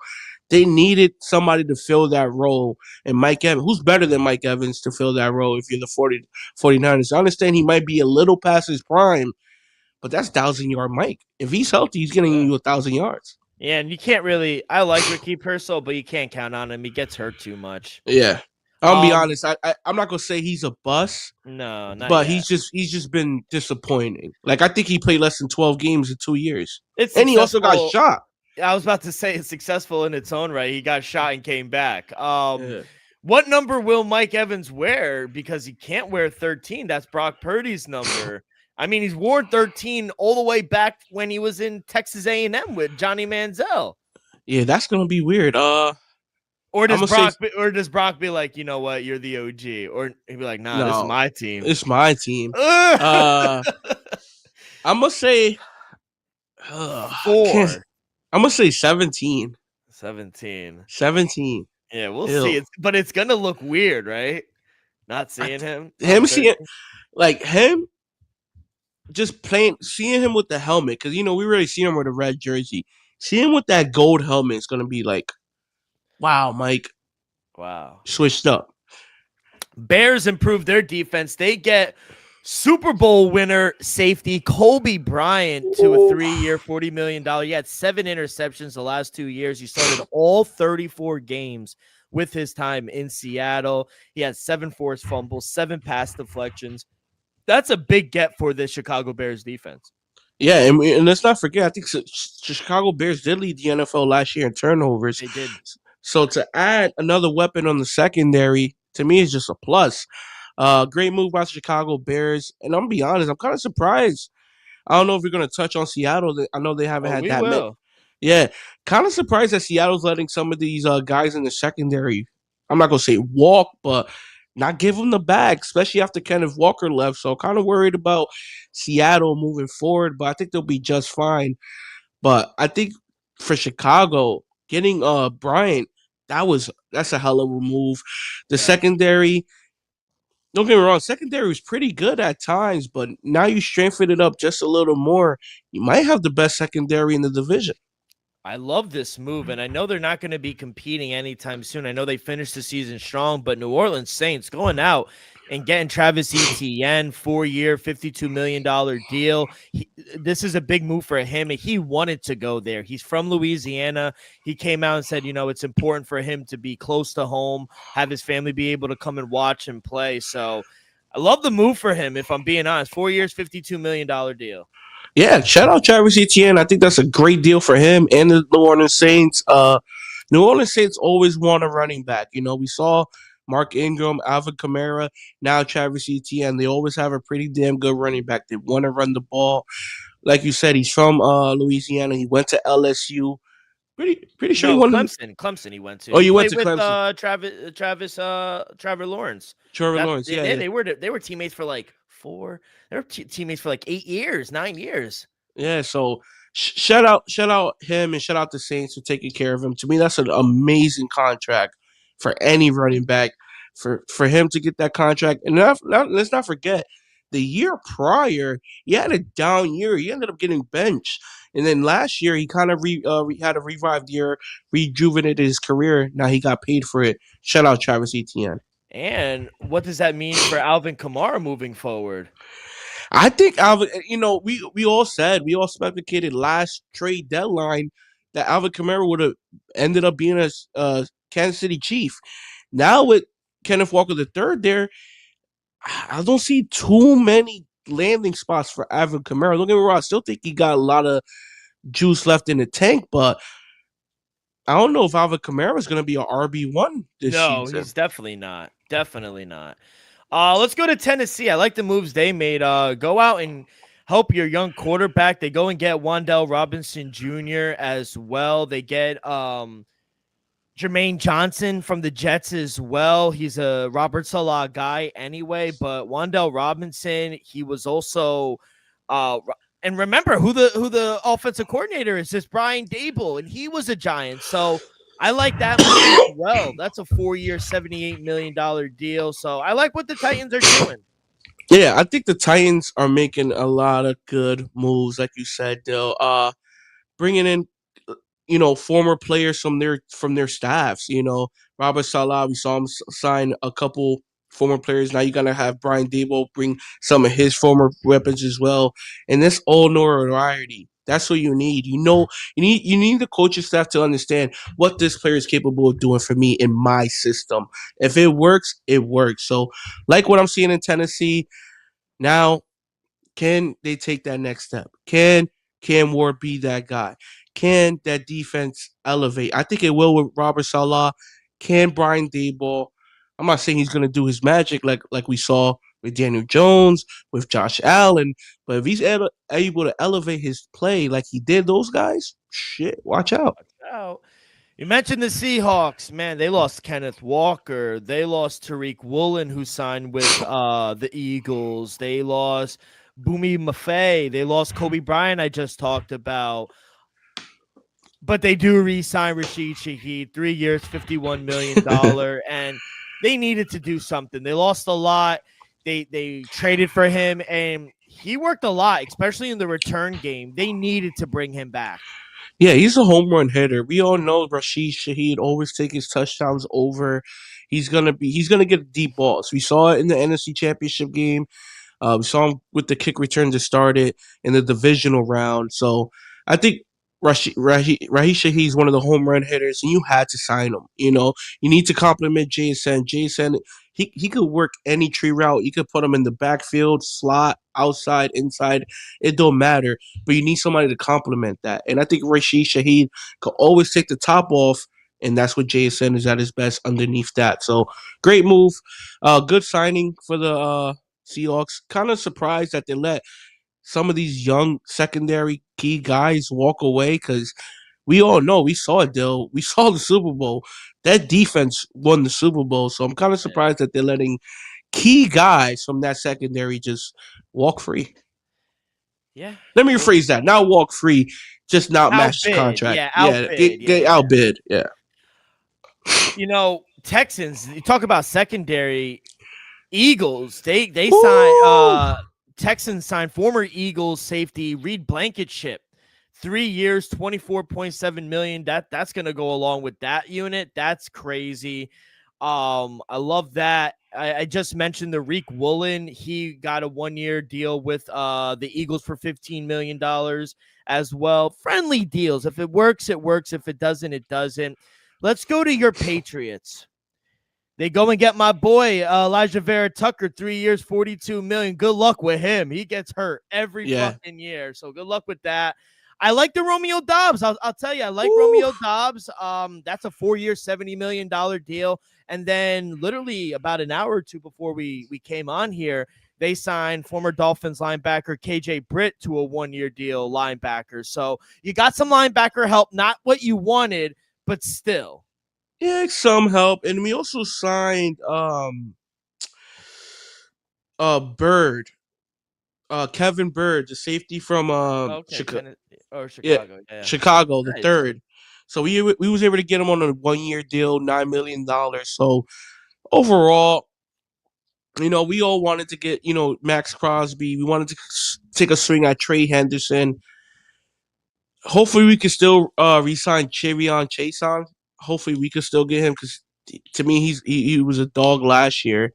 they needed somebody to fill that role. And Mike Evans, who's better than Mike Evans to fill that role if you're the 49ers? I understand he might be a little past his prime, but that's 1,000-yard Mike. If he's healthy, he's getting you 1,000 yards. Yeah, and you can't really – I like Ricky Pearsall, but you can't count on him. He gets hurt too much. Yeah. I'll be honest. I'm not going to say he's a bust. No, not but yet. he's just been disappointing. I think he played less than 12 games in 2 years. And he also got shot. I was about to say it's successful in its own right. He got shot and came back. What number will Mike Evans wear? Because he can't wear 13. That's Brock Purdy's number. I mean, he's worn 13 all the way back when he was in Texas A&M with Johnny Manziel. Yeah, that's gonna be weird. Or does Brock be like, you know what, you're the OG? Or he'd be like, nah, this is my team. It's my team. I'm gonna say 4. I'm gonna say 17. 17. Yeah, we'll see. But it's gonna look weird, right? Not seeing him. Him just playing, seeing him with the helmet, because we really see him with a red jersey. Seeing him with that gold helmet is gonna be like, wow, Mike. Wow. Switched up. Bears improved their defense. They get Super Bowl winner safety Kobe Bryant to a 3-year, $40 million. He had 7 interceptions the last 2 years. He started all 34 games with his time in Seattle. He had 7 forced fumbles, 7 pass deflections. That's a big get for the Chicago Bears defense. Yeah, and let's not forget, I think Chicago Bears did lead the NFL last year in turnovers. They did. So to add another weapon on the secondary, to me, is just a plus. Great move by the Chicago Bears. And I'm going to be honest, I'm kind of surprised. I don't know if we're going to touch on Seattle. I know they haven't had that many. Yeah, kind of surprised that Seattle's letting some of these guys in the secondary, I'm not going to say walk, but not give them the bag, especially after Kenneth Walker left. So kind of worried about Seattle moving forward, but I think they'll be just fine. But I think for Chicago, getting Bryant, that's a hell of a move. The secondary, don't get me wrong, secondary was pretty good at times, but now you strengthen it up just a little more. You might have the best secondary in the division. I love this move, and I know they're not going to be competing anytime soon. I know they finished the season strong, but New Orleans Saints going out and getting Travis Etienne, 4-year, $52 million deal. This is a big move for him, and he wanted to go there. He's from Louisiana. He came out and said, it's important for him to be close to home, have his family be able to come and watch and play. So I love the move for him, if I'm being honest. 4 years, $52 million deal. Yeah, shout out Travis Etienne. I think that's a great deal for him and the New Orleans Saints. New Orleans Saints always want a running back. We saw Mark Ingram, Alvin Kamara, now Travis Etienne. They always have a pretty damn good running back. They want to run the ball. Like you said, he's from Louisiana. He went to LSU. Pretty sure he won. Clemson. He went to. Oh, you went to with, Clemson. Trevor Lawrence. Trevor Lawrence. Yeah, they were teammates for like 4. They were teammates for like 8 years, 9 years. Yeah. So shout out him and shout out the Saints for taking care of him. To me, that's an amazing contract for any running back. For him to get that contract, and let's not forget, the year prior, he had a down year. He ended up getting benched. And then last year, he kind of had a revived year, rejuvenated his career. Now he got paid for it. Shout out Travis Etienne. And what does that mean for Alvin Kamara moving forward? I think Alvin, we all speculated last trade deadline that Alvin Kamara would have ended up being a Kansas City Chief. Now with Kenneth Walker III there, I don't see too many landing spots for Alvin Kamara. Don't get me wrong, I still think he got a lot of juice left in the tank, but I don't know if Alvin Kamara is going to be an RB1 this season. No, he's definitely not. Definitely not. Let's go to Tennessee. I like the moves they made. Go out and help your young quarterback. They go and get Wan'Dale Robinson Jr. as well. They get Jermaine Johnson from the Jets as well. He's a Robert Saleh guy anyway, but Wan'Dale Robinson, he was also and remember who the offensive coordinator is. It's Brian Daboll, and he was a Giant. So I like that move as well. That's a 4-year, $78 million deal. So I like what the Titans are doing. Yeah, I think the Titans are making a lot of good moves, like you said, Dill. Bringing in former players from their staffs. Robert Saleh, we saw him sign a couple former players. Now you're gonna have Brian Daboll bring some of his former weapons as well, and this all notoriety. That's what you need. You need the coaching staff to understand what this player is capable of doing for me in my system. If it works, it works. So, like what I'm seeing in Tennessee now, can they take that next step? Can Cam Ward be that guy? Can that defense elevate? I think it will with Robert Saleh. Can Brian Daboll? I'm not saying he's going to do his magic like we saw with Daniel Jones, with Josh Allen, but if he's able to elevate his play like he did those guys, shit, watch out. You mentioned the Seahawks. Man, they lost Kenneth Walker. They lost Tariq Woolen, who signed with the Eagles. They lost Boomy Maffei. They lost Kobe Bryant, I just talked about. But they do re-sign Rashid Shaheed, 3 years, $51 million, and they needed to do something. They lost a lot. They traded for him, and he worked a lot, especially in the return game. They needed to bring him back. Yeah, he's a home run hitter. We all know Rashid Shaheed always takes his touchdowns over. He's gonna get deep balls. We saw it in the NFC Championship game. We saw him with the kick return to start it in the divisional round. So I think Rashid Shaheed is one of the home run hitters, and you had to sign him. You need to compliment JSN. JSN, he could work any tree route. You could put him in the backfield, slot, outside, inside. It don't matter. But you need somebody to complement that. And I think Rashid Shaheed could always take the top off, and that's what JSN is at his best underneath that. So great move. Good signing for the Seahawks. Kind of surprised that they let some of these young secondary key guys walk away because we all know, we saw it, Dill. We saw the Super Bowl. That defense won the Super Bowl. So I'm kind of surprised that they're letting key guys from that secondary just walk free. Yeah. Let me rephrase that. Not walk free. just not match the Outbid. contract. Yeah, Yeah, outbid. get Yeah. outbid. Yeah. Texans, you talk about secondary. Eagles, they signed Ooh. Texans signed former Eagles safety Reed Blankenship. 3 years, 24.7 million. That's gonna go along with that unit. That's crazy. I love that. I just mentioned the Reek Woolen. He got a 1-year deal with the Eagles for $15 million as well. Friendly deals. If it works, it works. If it doesn't, it doesn't. Let's go to your Patriots. They go and get my boy Elijah Vera Tucker, 3 years, $42 million. Good luck with him. He gets hurt every fucking year, so good luck with that. I like the Romeo Dobbs. I'll tell you, I like Romeo Dobbs. That's a 4-year, $70 million deal. And then, literally about an hour or two before we came on here, they signed former Dolphins linebacker KJ Britt to a 1-year deal, linebacker. So you got some linebacker help, not what you wanted, but still. Yeah, some help, and we also signed Bird, Kevin Bird, the safety from Chicago. yeah, Yeah. Chicago, the Nice. third. So we was able to get him on a 1-year deal, $9 million. So overall, we all wanted to get Max Crosby. We wanted to take a swing at Trey Henderson. Hopefully, we can still re-sign Cherion Chason. Hopefully, we can still get him because to me, he was a dog last year.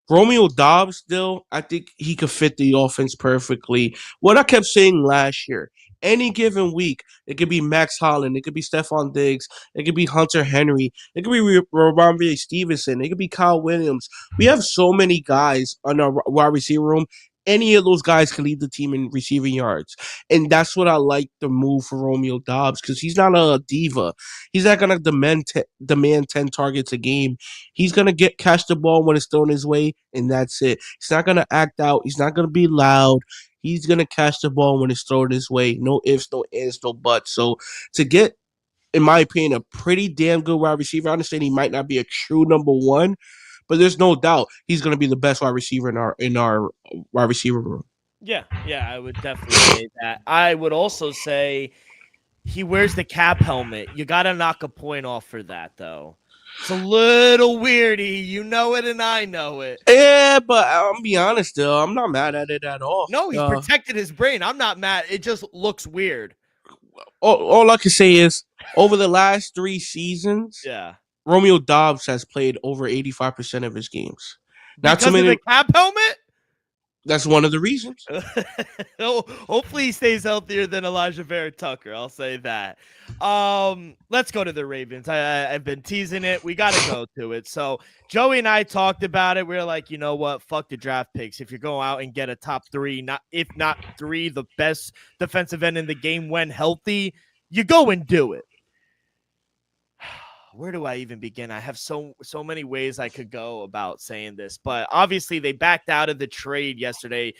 Romeo Dobbs, still, I think he could fit the offense perfectly. What I kept saying last year, any given week, it could be Max Holland, it could be Stephon Diggs, it could be Hunter Henry, it could be Ramondre Stevenson, it could be Kyle Williams. We have so many guys on our wide receiver room. Any of those guys can lead the team in receiving yards. And that's what I like the move for Romeo Dobbs because he's not a diva. He's not going to demand 10 targets a game. He's going to catch the ball when it's thrown his way, and that's it. He's not going to act out. He's not going to be loud. He's going to catch the ball when it's thrown his way. No ifs, no ands, no buts. So to get, in my opinion, a pretty damn good wide receiver, I understand he might not be a true number one, but there's no doubt he's going to be the best wide receiver in our wide receiver room. Yeah, I would definitely say that. I would also say he wears the cap helmet. You got to knock a point off for that, though. It's a little weirdy. You know it, and I know it. Yeah, but I'll be honest, though. I'm not mad at it at all. No, he protected his brain. I'm not mad. It just looks weird. All I can say is, over the last 3 seasons, Romeo Dobbs has played over 85% of his games. Because of the cap helmet? That's one of the reasons. Hopefully he stays healthier than Elijah Vera Tucker. I'll say that. Let's go to the Ravens. I've been teasing it. We got to go to it. So Joey and I talked about it. We were like, you know what? Fuck the draft picks. If you're going out and get a top 3, if not 3, the best defensive end in the game when healthy, you go and do it. Where do I even begin? I have so many ways I could go about saying this, but obviously they backed out of the trade yesterday.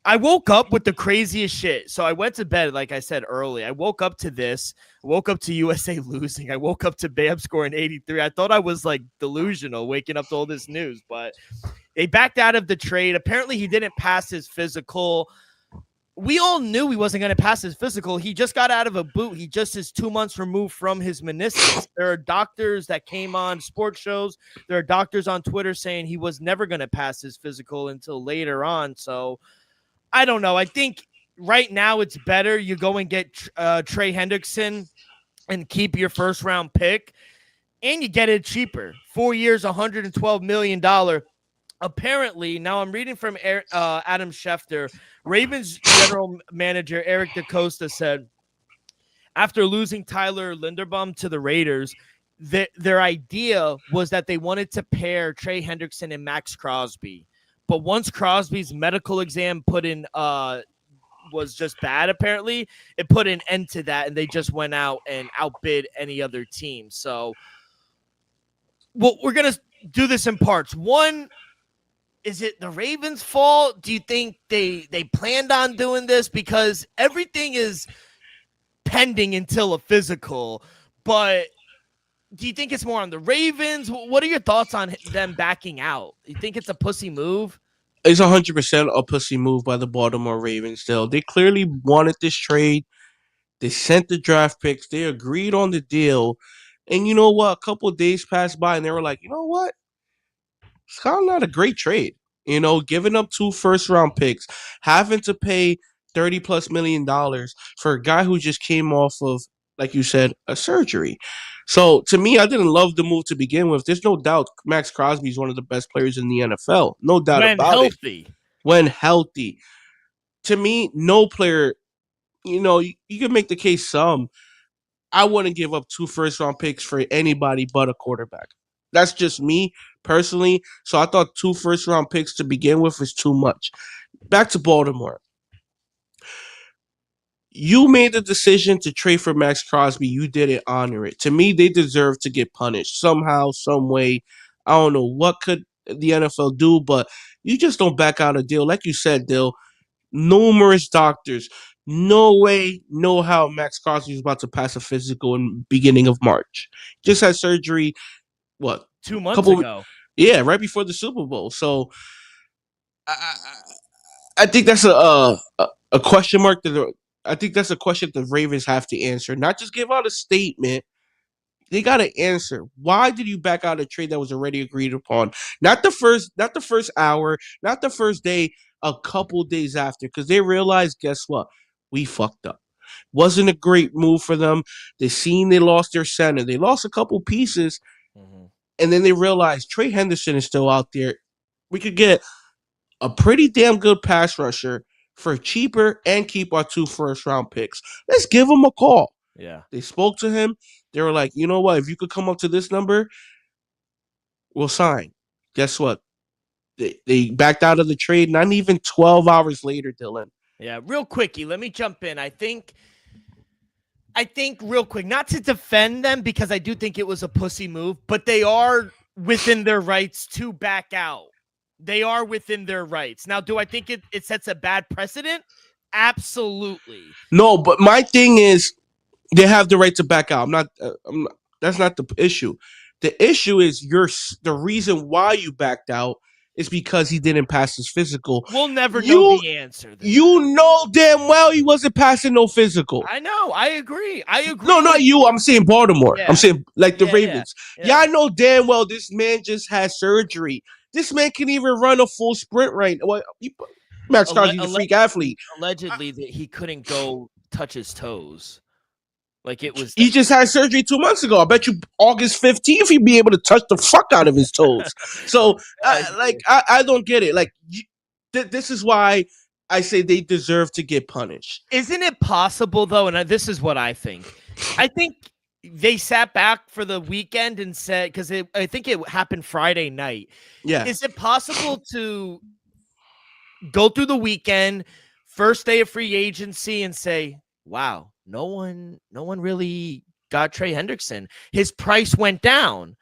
I woke up with the craziest shit. So I went to bed, like I said early. I woke up to this. I woke up to USA losing. I woke up to Bam scoring 83. I thought I was like delusional waking up to all this news, but they backed out of the trade. Apparently he didn't pass his physical. We all knew he wasn't going to pass his physical. He just got out of a boot. He just is 2 months removed from his meniscus. There are doctors that came on sports shows. There are doctors on Twitter saying he was never going to pass his physical until later on. So I don't know. I think right now it's better you go and get Trey Hendrickson and keep your first round pick, and you get it cheaper. 4 years, $112 million. Apparently, now I'm reading from Adam Schefter. Ravens general manager Eric DaCosta said, after losing Tyler Linderbaum to the Raiders, their idea was that they wanted to pair Trey Hendrickson and Max Crosby. But once Crosby's medical exam was just bad, apparently, it put an end to that, and they just went out and outbid any other team. So we're going to do this in parts. One, is it the Ravens' fault? Do you think they planned on doing this? Because everything is pending until a physical. But do you think it's more on the Ravens? What are your thoughts on them backing out? You think it's a pussy move? It's 100% a pussy move by the Baltimore Ravens still. They clearly wanted this trade. They sent the draft picks. They agreed on the deal. And you know what? A couple of days passed by and they were like, you know what? It's kind of not a great trade. Giving up 2 first-round picks, having to pay $30+ million for a guy who just came off of, like you said, a surgery. So to me, I didn't love the move to begin with. There's no doubt Max Crosby is one of the best players in the NFL. No doubt when about healthy. it. When healthy. To me, no player, you can make the case some. I wouldn't give up 2 first-round picks for anybody but a quarterback. That's just me personally. So I thought 2 first-round picks to begin with is too much. Back to Baltimore. You made the decision to trade for Max Crosby. You didn't honor it. To me, they deserve to get punished somehow, some way. I don't know what could the NFL do, but you just don't back out a deal. Like you said, Dill, numerous doctors. No way, no how Max Crosby was about to pass a physical in beginning of March. Just had surgery, what? 2 months ago. Yeah, right before the Super Bowl. So I think that's a question mark I think that's a question the Ravens have to answer. Not just give out a statement. They got to answer. Why did you back out a trade that was already agreed upon? Not the first hour, not the first day, a couple days after, because they realized, guess what? We fucked up. Wasn't a great move for them. They lost their center. They lost a couple pieces, and then they realized Trey Henderson is still out there. We could get a pretty damn good pass rusher for cheaper and keep our 2 first-round picks. Let's give him a call. Yeah. They spoke to him. They were like, you know what? If you could come up to this number, we'll sign. Guess what? They backed out of the trade not even 12 hours later, Dylan. Yeah, real quickie, let me jump in. I think real quick, not to defend them because I do think it was a pussy move, but they are within their rights to back out. They are within their rights. Now, do I think it sets a bad precedent? Absolutely. No, but my thing is they have the right to back out. That's not the issue. The issue is the reason why you backed out is because he didn't pass his physical. We'll never know the answer. You know damn well he wasn't passing no physical. I know. I agree. No, not you. I'm saying Baltimore. Yeah. I'm saying like the Ravens. Yeah, I know damn well this man just had surgery. This man can even run a full sprint right now. Max Crosby's a freak athlete. Allegedly, that he couldn't go touch his toes. Like it was. He just had surgery 2 months ago. I bet you August 15th he'd be able to touch the fuck out of his toes. So, I don't get it. Like, this is why I say they deserve to get punished. Isn't it possible though? And this is what I think. I think they sat back for the weekend and said, because I think it happened Friday night. Yeah. Is it possible to go through the weekend, first day of free agency, and say, wow, no one really got Trey Hendrickson. His price went down.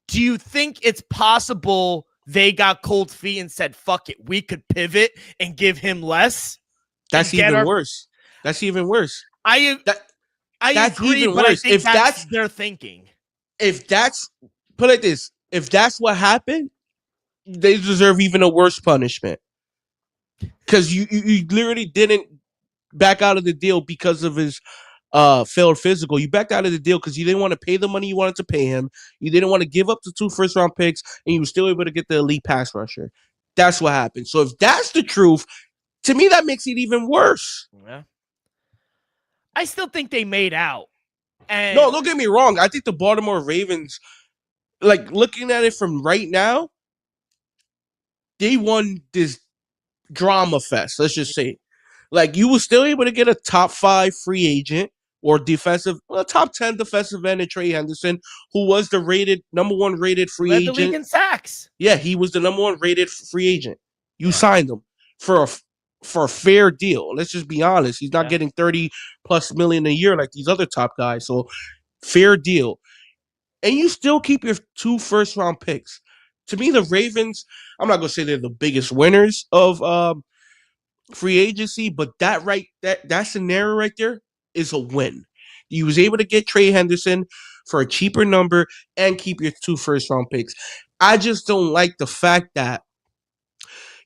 Do you think it's possible they got cold feet and said, fuck it, we could pivot and give him less? That's even worse. That's even worse. I agree, but I think that's their thinking. If that's, put it like this, if that's what happened, they deserve even a worse punishment. Because you literally didn't back out of the deal because of his failed physical. You backed out of the deal because you didn't want to pay the money you wanted to pay him. You didn't want to give up the 2 first-round picks, and you were still able to get the elite pass rusher. That's what happened. So if that's the truth, to me, that makes it even worse. Yeah. I still think they made out. And no, don't get me wrong. I think the Baltimore Ravens, like looking at it from right now, they won this drama fest. Let's just say, like you were still able to get a top 5 free agent or top 10 defensive end in Trey Henderson, who was the number 1 rated free agent. The league in sacks. Yeah, he was the number 1 rated free agent. You signed him for a fair deal. Let's just be honest. He's not getting $30+ million a year like these other top guys. So fair deal. And you still keep your 2 first-round picks. To me, the Ravens, I'm not going to say they're the biggest winners of free agency, but that scenario right there is a win. You was able to get Trey Henderson for a cheaper number and keep your 2 first-round picks. I just don't like the fact that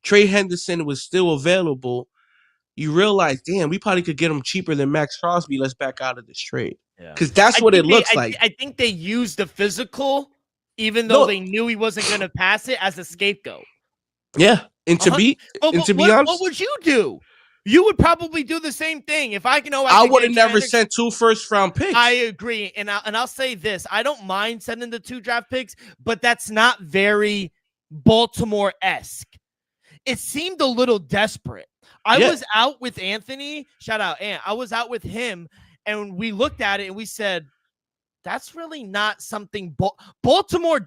Trey Henderson was still available you realize, damn, we probably could get him cheaper than Max Crosby. Let's back out of this trade. Yeah. Because that's what it looks like. I think they used the physical, even though No. they knew he wasn't going to pass it, as a scapegoat. Yeah. And to be honest, what would you do? You would probably do the same thing. If I know, I would have never sent 2 first-round picks. I agree, and I'll say this: I don't mind sending the 2 draft picks, but that's not very Baltimore-esque. It seemed a little desperate. I was out with Anthony. Shout out, Ant. I was out with him, and we looked at it and we said, "That's really not something." Baltimore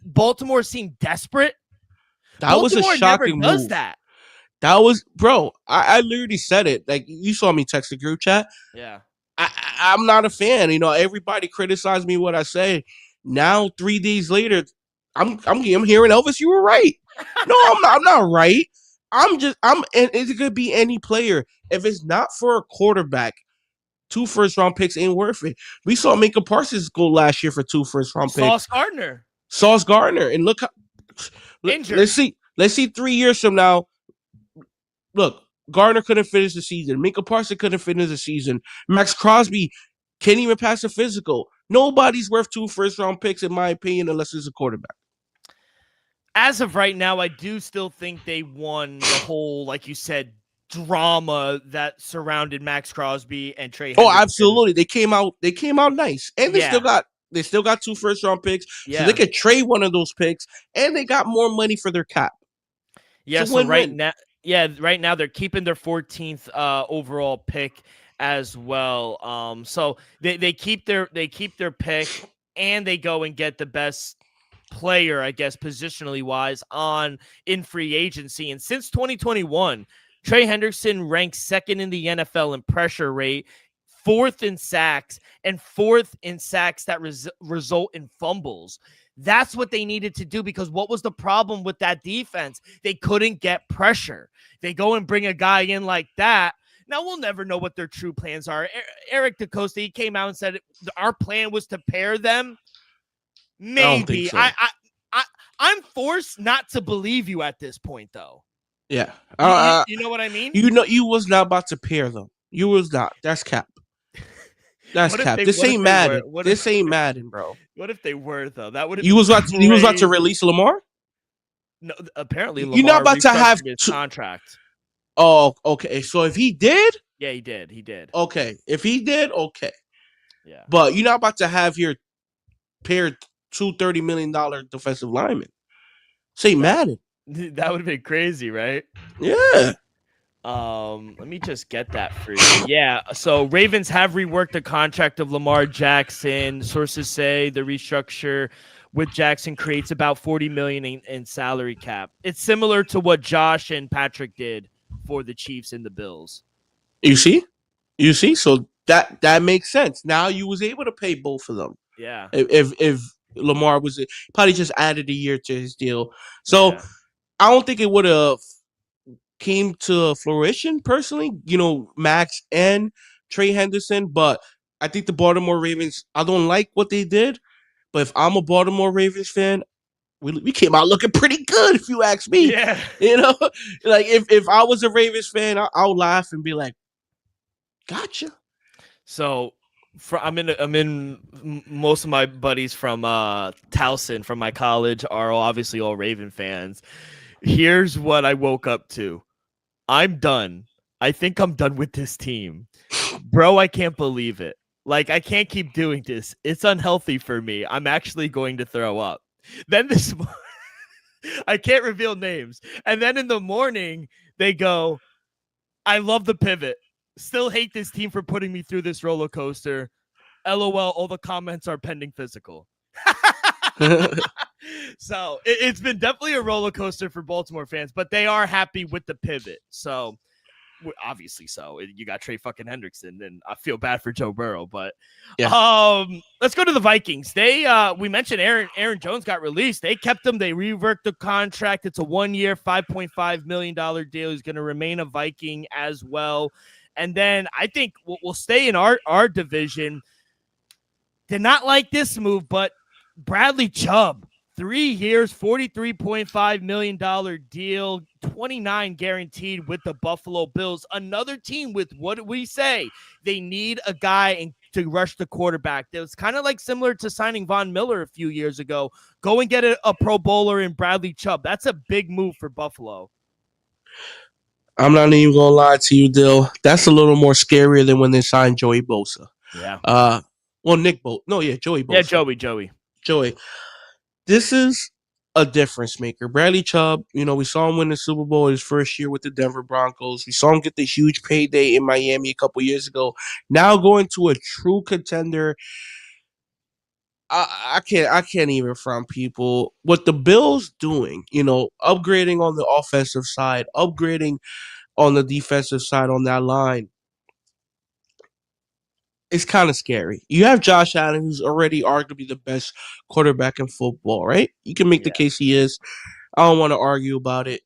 Baltimore seemed desperate. That was a shocking move. Does that? That was, bro, I literally said it. Like, you saw me text the group chat. Yeah. I'm not a fan. You know, everybody criticized me what I say. Now, 3 days later, I'm hearing, Elvis, you were right. No, I'm not right. And it could be any player. If it's not for a quarterback, 2 first-round picks ain't worth it. We saw Micah Parsons go last year for 2 first-round picks. Sauce Gardner. And look how injured. Let's see 3 years from now. Look, Gardner couldn't finish the season. Micah Parsons couldn't finish the season. Max Crosby can't even pass a physical. Nobody's worth 2 first-round picks, in my opinion, unless it's a quarterback. As of right now, I do still think they won the whole, like you said, drama that surrounded Max Crosby and Trey Hendrickson. Oh, absolutely. They came out nice. And they still got 2 first-round picks. Yeah. So they could trade one of those picks, and they got more money for their cap. Yeah, so right now they're keeping their 14th overall pick as well. So they keep their pick, and they go and get the best player, I guess, positionally wise in free agency. And since 2021, Trey Hendrickson ranks 2nd in the NFL in pressure rate, 4th in sacks, and 4th in sacks that result in fumbles. That's what they needed to do, because what was the problem with that defense? They couldn't get pressure. They go and bring a guy in like that. Now, we'll never know what their true plans are. Eric DeCosta, he came out and said our plan was to pair them. Maybe. I don't think so. I'm forced not to believe you at this point, though. Yeah. You know what I mean? You know, you was not about to pair them. You was not. That's cap. That's cap. This ain't Madden. This ain't Madden, bro. What if they were, though? That would have You was about to release Lamar? No, apparently Lamar you're not about to have his contract. Oh, okay. So if he did? Yeah, he did. He did. Okay. If he did, okay. Yeah. But you're not about to have your paired $230 million defensive linemen. Say Madden. That would have been crazy, right? Yeah. Let me just get that for you. Yeah, so Ravens have reworked the contract of Lamar Jackson. Sources say the restructure with Jackson creates about $40 million in salary cap. It's similar to what Josh and Patrick did for the Chiefs and the Bills. You see? So that makes sense. Now you was able to pay both of them. Yeah. If Lamar was probably just added a year to his deal. So yeah. I don't think it would have came to fruition personally, you know, Max and Trey Hendrickson, but I think the Baltimore Ravens, I don't like what they did, but if I'm a Baltimore Ravens fan, we came out looking pretty good, if you ask me. Yeah. You know, like if I was a Ravens fan, I'll laugh and be like, gotcha. So I'm in most of my buddies from Towson from my college are obviously all Raven fans. Here's what I woke up to. I'm done. I think I'm done with this team. Bro, I can't believe it. Like, I can't keep doing this. It's unhealthy for me. I'm actually going to throw up. Then this morning, I can't reveal names. And then in the morning, they go, I love the pivot. Still hate this team for putting me through this roller coaster. LOL, all the comments are pending physical. So it's been definitely a roller coaster for Baltimore fans, but they are happy with the pivot. So obviously, so you got Trey fucking Hendrickson, and I feel bad for Joe Burrow. But yeah. Let's go to the Vikings. They we mentioned Aaron Jones got released. They kept him. They reworked the contract. It's a 1-year, $5.5 million deal. He's going to remain a Viking as well. And then I think we'll stay in our division. Did not like this move, but Bradley Chubb, 3 years, $43.5 million deal, 29 guaranteed with the Buffalo Bills. Another team with, what do we say? They need a guy to rush the quarterback. It was kind of like similar to signing Von Miller a few years ago. Go and get a Pro Bowler in Bradley Chubb. That's a big move for Buffalo. I'm not even going to lie to you, Dill. That's a little more scarier than when they signed Joey Bosa. Yeah. Well, Nick Bosa. No, yeah, Joey Bosa. Yeah, Joey. This is a difference maker. Bradley Chubb, we saw him win the Super Bowl his first year with the Denver Broncos. We saw him get the huge payday in Miami a couple years ago. Now going to a true contender. I can't even front people. What the Bills doing, upgrading on the offensive side, upgrading on the defensive side on that line, it's kind of scary. You have Josh Allen, who's already arguably the best quarterback in football, right? You can make the case he is. I don't want to argue about it.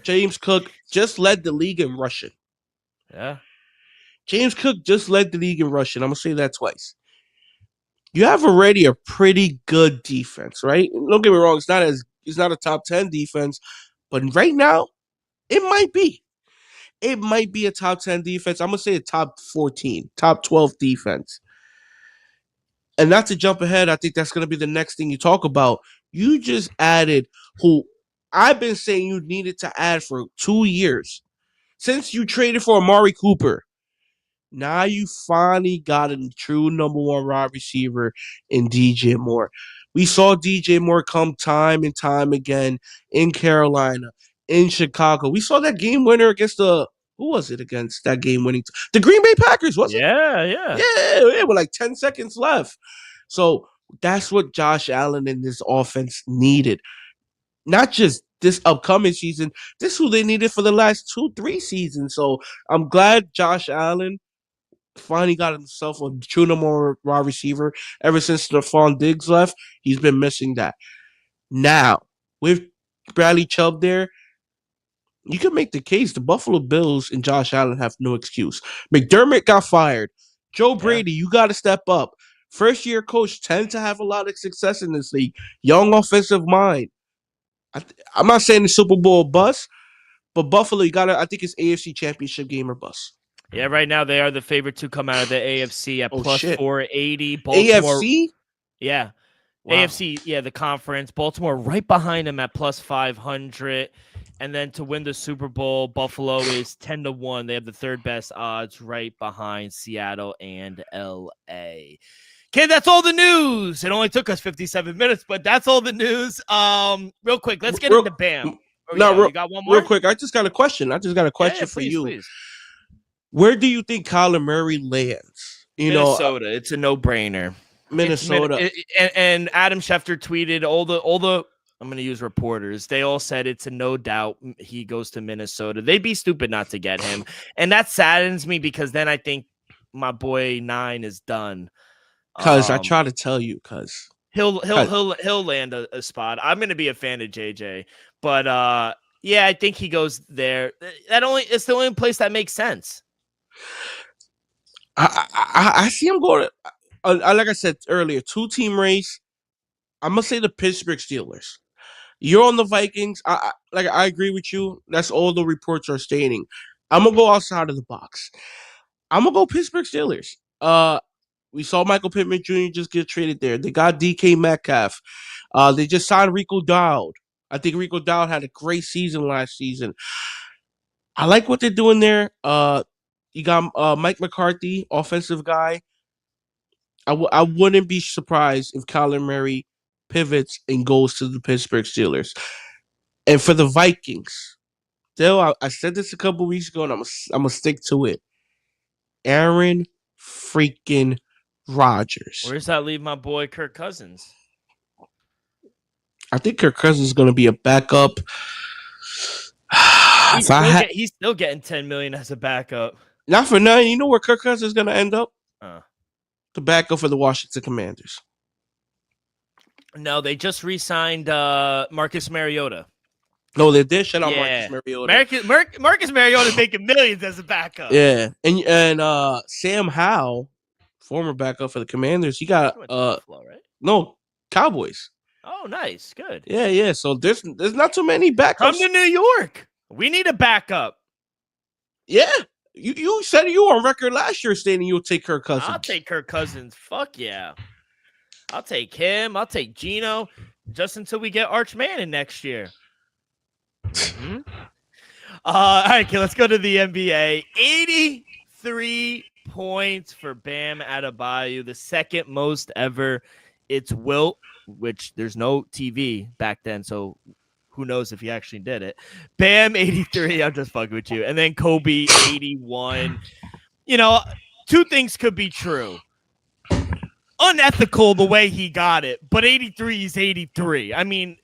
James Cook just led the league in rushing. Yeah. James Cook just led the league in rushing. I'm going to say that twice. You have already a pretty good defense, right? Don't get me wrong. It's not a top 10 defense, but right now, it might be. It might be a top 10 defense. I'm going to say a top 14, top 12 defense. And not to jump ahead, I think that's going to be the next thing you talk about. You just added who I've been saying you needed to add for 2 years. Since you traded for Amari Cooper, now you finally got a true number one wide receiver in DJ Moore. We saw DJ Moore come time and time again in Carolina, in Chicago. We saw that game winner against who was it against that game winning? The Green Bay Packers, wasn't it? Yeah, with like 10 seconds left. So that's what Josh Allen and this offense needed. Not just this upcoming season. This is who they needed for the last 2-3 seasons. So I'm glad Josh Allen finally got himself a true number one wide receiver. Ever since Stephon Diggs left, he's been missing that. Now, with Bradley Chubb there, you can make the case the Buffalo Bills and Josh Allen have no excuse. McDermott got fired. Joe Brady, you got to step up. First-year coach tend to have a lot of success in this league. Young offensive mind. I'm not saying the Super Bowl bust, but Buffalo, I think it's AFC Championship game or bust. Yeah, right now they are the favorite to come out of the AFC at plus 480. Baltimore, AFC? Yeah. Wow. AFC, yeah, the conference. Baltimore right behind them at plus 500. And then to win the Super Bowl, Buffalo is 10-1. They have the third best odds right behind Seattle and LA. Okay, that's all the news. It only took us 57 minutes, but that's all the news. Real quick, let's get into Bam. You got one more? Real quick, I just got a question. For you. Please. Where do you think Kyler Murray lands? Minnesota. It's a no-brainer. Minnesota. And Adam Schefter tweeted all the I'm going to use reporters. They all said it's a no doubt he goes to Minnesota. They'd be stupid not to get him. And that saddens me because then I think my boy 9 is done. Cuz I try to tell you, cuz he'll land a spot. I'm going to be a fan of JJ, but yeah, I think he goes there. It's the only place that makes sense. I see him going. Like I said earlier, 2-team race. I'm gonna say the Pittsburgh Steelers. You're on the Vikings. I agree with you. That's all the reports are stating. I'm gonna go outside of the box. I'm gonna go Pittsburgh Steelers. We saw Michael Pittman Jr. just get traded there. They got DK Metcalf. They just signed Rico Dowd. I think Rico Dowd had a great season last season. I like what they're doing there. You got Mike McCarthy, offensive guy. I wouldn't be surprised if Kyler Murray pivots and goes to the Pittsburgh Steelers. And for the Vikings, I said this a couple weeks ago, and I'm gonna stick to it. Aaron freaking Rodgers. Where does that leave my boy Kirk Cousins? I think Kirk Cousins is going to be a backup. He's still getting $10 million as a backup. Not for nothing. You know where Kirk Cousins is going to end up? The backup for the Washington Commanders. No, they just re-signed Marcus Mariota. No, they did shut out Marcus Mariota. Marcus Mariota is making millions as a backup. Yeah, and Sam Howell, former backup for the Commanders, he got Buffalo, right? No, Cowboys. Oh, nice. Good. Yeah. So there's not too many backups. Come to New York. We need a backup. Yeah. You said you were on record last year stating you'll take Kirk Cousins. I'll take Kirk Cousins. Fuck yeah. I'll take him. I'll take Geno just until we get Arch Manning next year. Mm-hmm. All right, okay, let's go to the NBA. 83 points for Bam Adebayo, the second most ever. It's Wilt, which there's no TV back then, so who knows if he actually did it. Bam, 83. I'm just fucking with you. And then Kobe, 81. You know, two things could be true. Unethical the way he got it, but 83 is 83. I mean,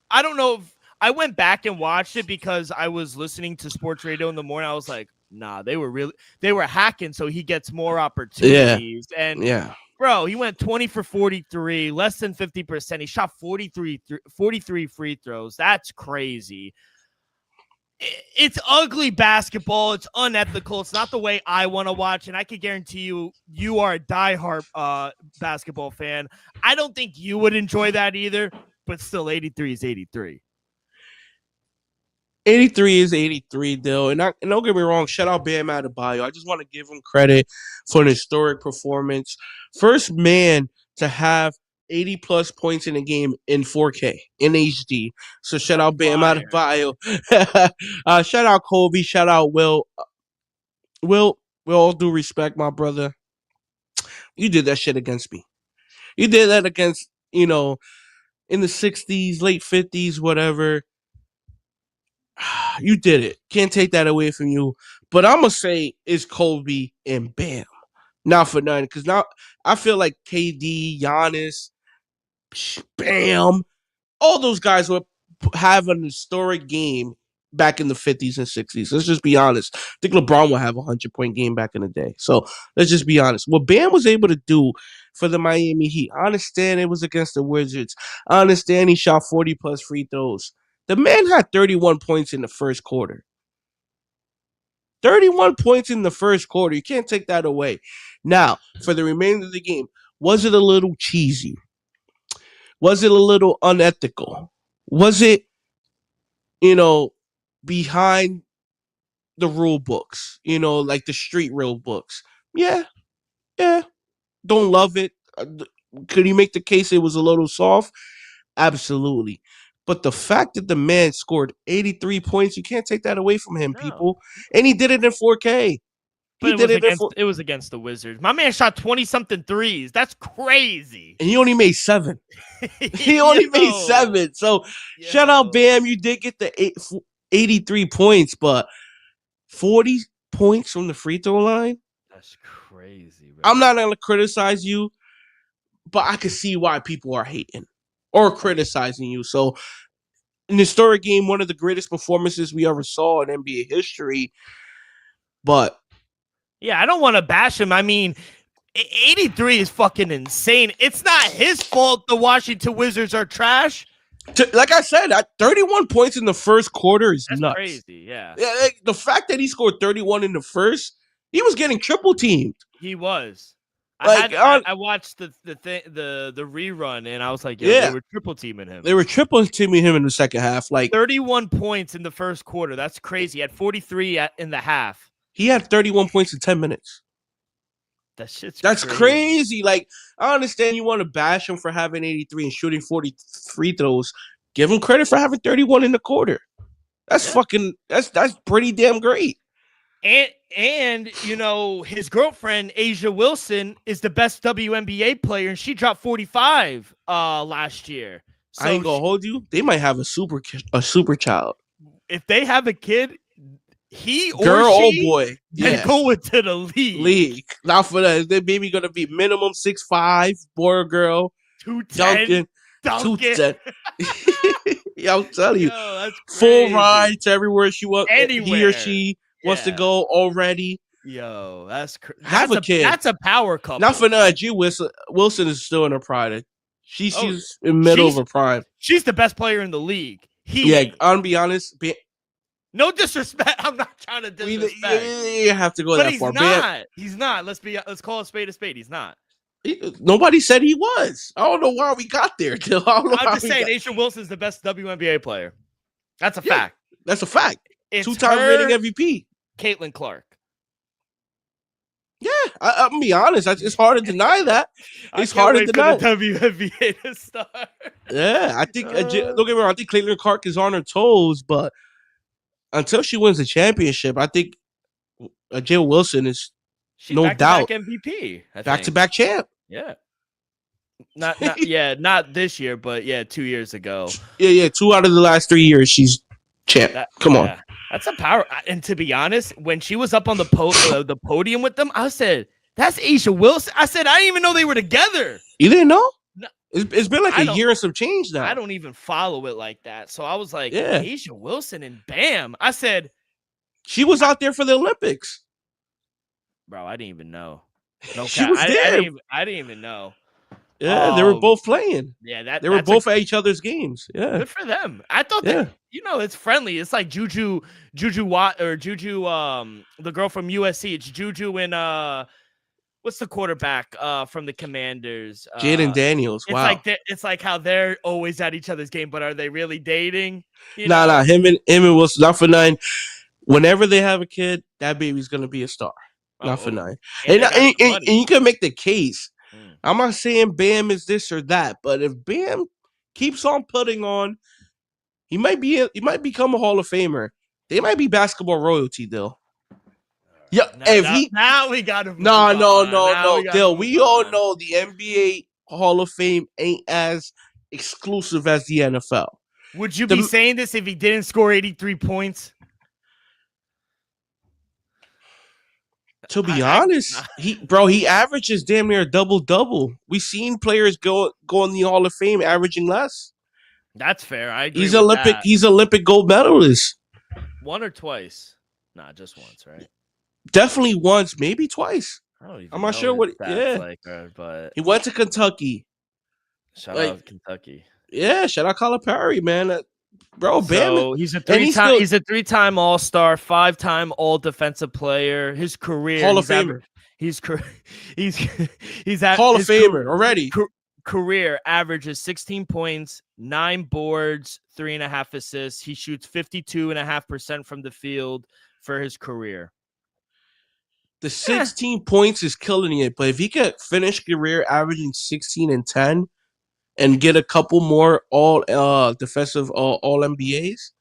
I don't know if I went back and watched it because I was listening to sports radio in the morning. I was like, nah, they were hacking so he gets more opportunities. Yeah. And bro, he went 20 for 43, less than 50%. He shot 43 free throws. That's crazy. It's ugly basketball. It's unethical. It's not the way I want to watch. And I can guarantee you are a diehard basketball fan. I don't think you would enjoy that either, but still 83 is 83. 83 is 83, though. And don't get me wrong, shout out Bam Adebayo. I just want to give him credit for an historic performance. First man to have 80-plus points in a game in 4K, in HD. So shout out Bam Adebayo. Shout out Kobe. Shout out Will. Will, with all due respect, my brother, you did that shit against me. You did that against, in the 60s, late 50s, whatever. You did it. Can't take that away from you. But I'm going to say it's Kobe and Bam. Not for nothing. Because now I feel like KD, Giannis, Bam, all those guys would have an historic game back in the 50s and 60s. Let's just be honest. I think LeBron would have a 100-point game back in the day. So let's just be honest. What Bam was able to do for the Miami Heat, I understand it was against the Wizards. I understand he shot 40-plus free throws. The man had 31 points in the first quarter. 31 points in the first quarter. You can't take that away. Now, for the remainder of the game, was it a little cheesy? Was it a little unethical? Was it, behind the rule books? Like the street rule books? Yeah. Don't love it. Could you make the case it was a little soft? Absolutely. But the fact that the man scored 83 points, you can't take that away from him, people. And he did it in 4K. But it was against the Wizards. My man shot 20-something threes. That's crazy. And he only made 7. He only made 7. So shout out, Bam. You did get the 83 points, but 40 points from the free throw line? That's crazy, bro. I'm not going to criticize you, but I can see why people are hating or criticizing you. So, an historic game, one of the greatest performances we ever saw in NBA history. But yeah, I don't want to bash him. I mean, 83 is fucking insane. It's not his fault the Washington Wizards are trash. Like I said, 31 points in the first quarter is That's nuts. Crazy, yeah. The fact that he scored 31 in the first, he was getting triple teamed. He was. I watched the rerun and I was like, they were triple teaming him. They were triple teaming him in the second half. 31 points in the first quarter. That's crazy. He had 43 in the half. He had 31 points in 10 minutes. That's crazy. I understand you want to bash him for having 83 and shooting 40 free throws. Give him credit for having 31 in the quarter. That's pretty damn great. And his girlfriend Asia Wilson is the best WNBA player, and she dropped 45 last year. So I ain't gonna hold you. They might have a super child. If they have a kid, he or girl she, or boy, then go into the league. Not for that. They're maybe gonna be minimum 6'5", boy or girl. 210. Duncan. Yeah, I'm telling you, that's full rides everywhere she wants. Anywhere. He or she wants to go already. Yo, that's have a kid. That's a power couple. Not for nothing. G. Wilson is still in her pride. She's in the middle of her prime. She's the best player in the league. I'm gonna be honest. No disrespect. I'm not trying to disrespect. You have to go that far. He's not. Let's call a spade a spade. He's not. Nobody said he was. I don't know why we got there. I'm just saying, Asia Wilson's the best WNBA player. That's a fact. That's a fact. It's 2-time reigning MVP. Caitlin Clark. Yeah, I'm be honest. It's hard to deny that. It's hard to deny. The WNBA to start. Yeah, I think. Don't get me wrong. I think Caitlin Clark is on her toes, but until she wins the championship, I think Jill Wilson is no doubt MVP. Back-to-back champ. Yeah. Not this year, but 2 years ago. Yeah. 2 out of the last 3 years, she's champ. Come on. That's a power. And to be honest, when she was up on the podium with them, I said, "That's Asia Wilson." I said, "I didn't even know they were together." You didn't know? No. It's been like a year and some change now. I don't even follow it like that. So I was like, Asia Wilson, and bam. I said, she was out there for the Olympics. Bro, I didn't even know. No, she was there. I didn't even know. Yeah, they were both playing. Yeah, they were both at each other's games. Yeah, good for them. I thought that it's friendly. It's like Juju Watt or Juju, the girl from USC. It's Juju and what's the quarterback from the Commanders? Jaden Daniels. Wow. It's like how they're always at each other's game, but are they really dating? Nah. Him and Wilson. Not for nine. Whenever they have a kid, that baby's gonna be a star. Not for nine. And you can make the case. I'm not saying Bam is this or that, but if Bam keeps on putting on, he might become a Hall of Famer. They might be basketball royalty, Dill. Yeah, now we got to. No, Dill. We all know the NBA Hall of Fame ain't as exclusive as the NFL. Would you be saying this if he didn't score 83 points? To be honest, he averages damn near a double-double. We've seen players go in the Hall of Fame averaging less. That's fair. I agree. He's Olympic gold medalist. One or twice? Nah, just once, right? Definitely once, maybe twice. I'm not sure what. Yeah, like, but he went to Kentucky. Shout out Kentucky. Yeah, shout out Calipari, man. Bro, so Bam. He's a 3-time All-Star, 5-time All-Defensive Player. His career Hall of Famer. He's at Hall of Famer already. Career averages 16 points, 9 boards, 3.5 assists. He shoots 52.5% from the field for his career. The 16 points is killing it, but if he could finish career averaging 16 and 10 and get a couple more all defensive all NBAs,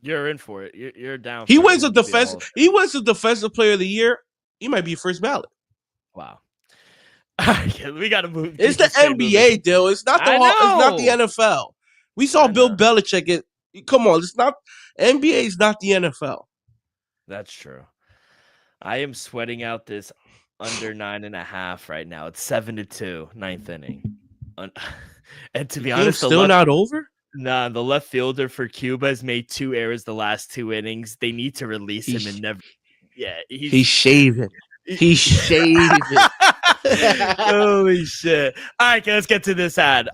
you're in for it. You're down. He wins a defensive player of the year. He might be first ballot. Wow. We got to move. It's the NBA, Dill. It's not the NFL. We saw Bill Belichick. Come on, it's not NBA. Is not the NFL. That's true. I am sweating out this under 9.5 right now. It's 7-2, 9th inning. And to be honest, still not over. Nah, the left fielder for Cuba has made 2 errors the last 2 innings. They need to release him and never. Yeah, he's shaving. He's shaving. Holy shit. All right, let's get to this ad.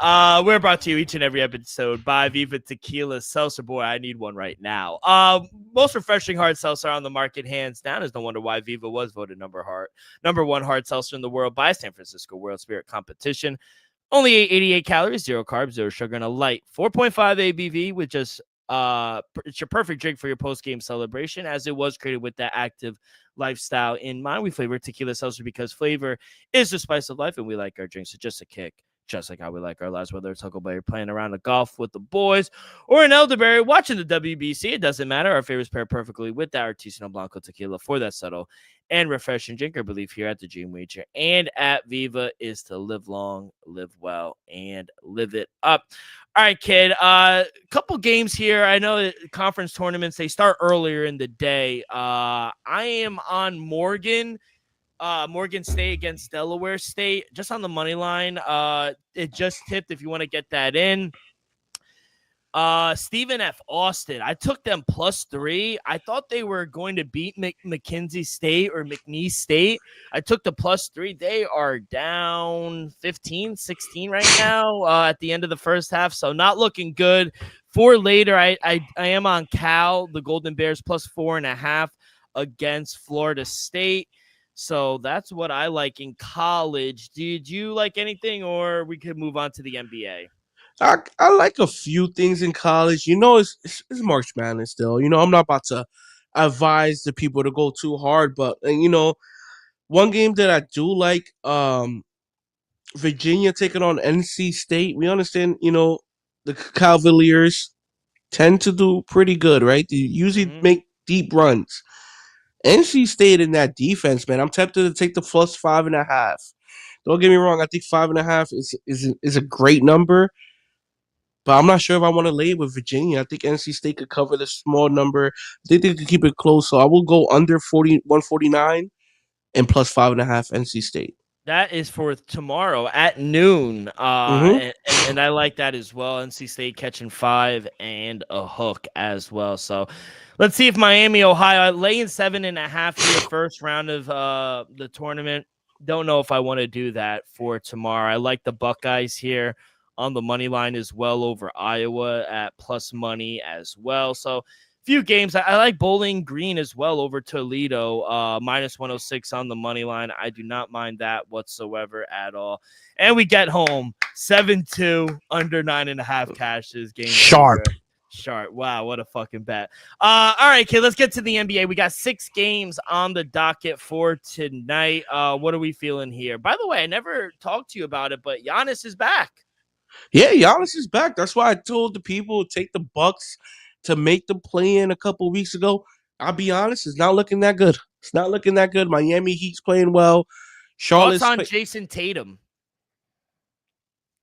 We're brought to you each and every episode by Viva Tequila Seltzer. Boy, I need one right now. Most refreshing hard seltzer on the market, hands down. Is no wonder why Viva was voted number 1 hard seltzer in the world by San Francisco World Spirit Competition. Only 88 calories, 0 carbs, 0 sugar, and a light 4.5 ABV with just it's your perfect drink for your post-game celebration, as it was created with that active lifestyle in mind. We flavor tequila seltzer because flavor is the spice of life, and we like our drinks with just a kick, just like how we like our lives, whether it's Huckleberry playing around the golf with the boys or an elderberry watching the WBC. It doesn't matter. Our favorites pair perfectly with that Artisanal Blanco tequila for that subtle and refreshing drink. Our belief here at the Dream Wager and at Viva is to live long, live well, and live it up. All right, kid. Couple games here. I know conference tournaments, they start earlier in the day. I am on Morgan State against Delaware State, just on the money line. It just tipped if you want to get that in. Stephen F. Austin, I took them +3. I thought they were going to beat McKinsey State or McNeese State. I took the +3. They are down 15-16 right now at the end of the first half, so not looking good. For later, I am on Cal, the Golden Bears +4.5 against Florida State. So that's what I like in college. Did you like anything, or we could move on to the NBA? I like a few things in college. It's March Madness still. I'm not about to advise the people to go too hard, but one game that I do like, Virginia taking on NC State. We understand, the Cavaliers tend to do pretty good, right? They usually make deep runs. NC State in that defense, man. I'm tempted to take the plus 5.5. Don't get me wrong. I think 5.5 is a great number, but I'm not sure if I want to lay with Virginia. I think NC State could cover the small number. I think they could keep it close. So I will go under 149 and plus 5.5 NC State. That is for tomorrow at noon. And I like that as well. NC State catching 5 and a hook as well. So let's see if Miami, Ohio, laying 7.5 here, first round of the tournament. Don't know if I want to do that for tomorrow. I like the Buckeyes here on the money line as well over Iowa at plus money as well. So few games. I like Bowling Green as well over Toledo, minus 106 on the money line. I do not mind that whatsoever at all. And we get home 7-2 under 9.5 cashes. Game Sharp. Sharp. Wow, what a fucking bet. All right, kid, let's get to the NBA. We got 6 games on the docket for tonight. What are we feeling here? By the way, I never talked to you about it, but Giannis is back. Yeah, Giannis is back. That's why I told the people to take the Bucks to make the play-in a couple weeks ago. I'll be honest, it's not looking that good. It's not looking that good. Miami Heat's playing well. Thoughts on Jason Tatum?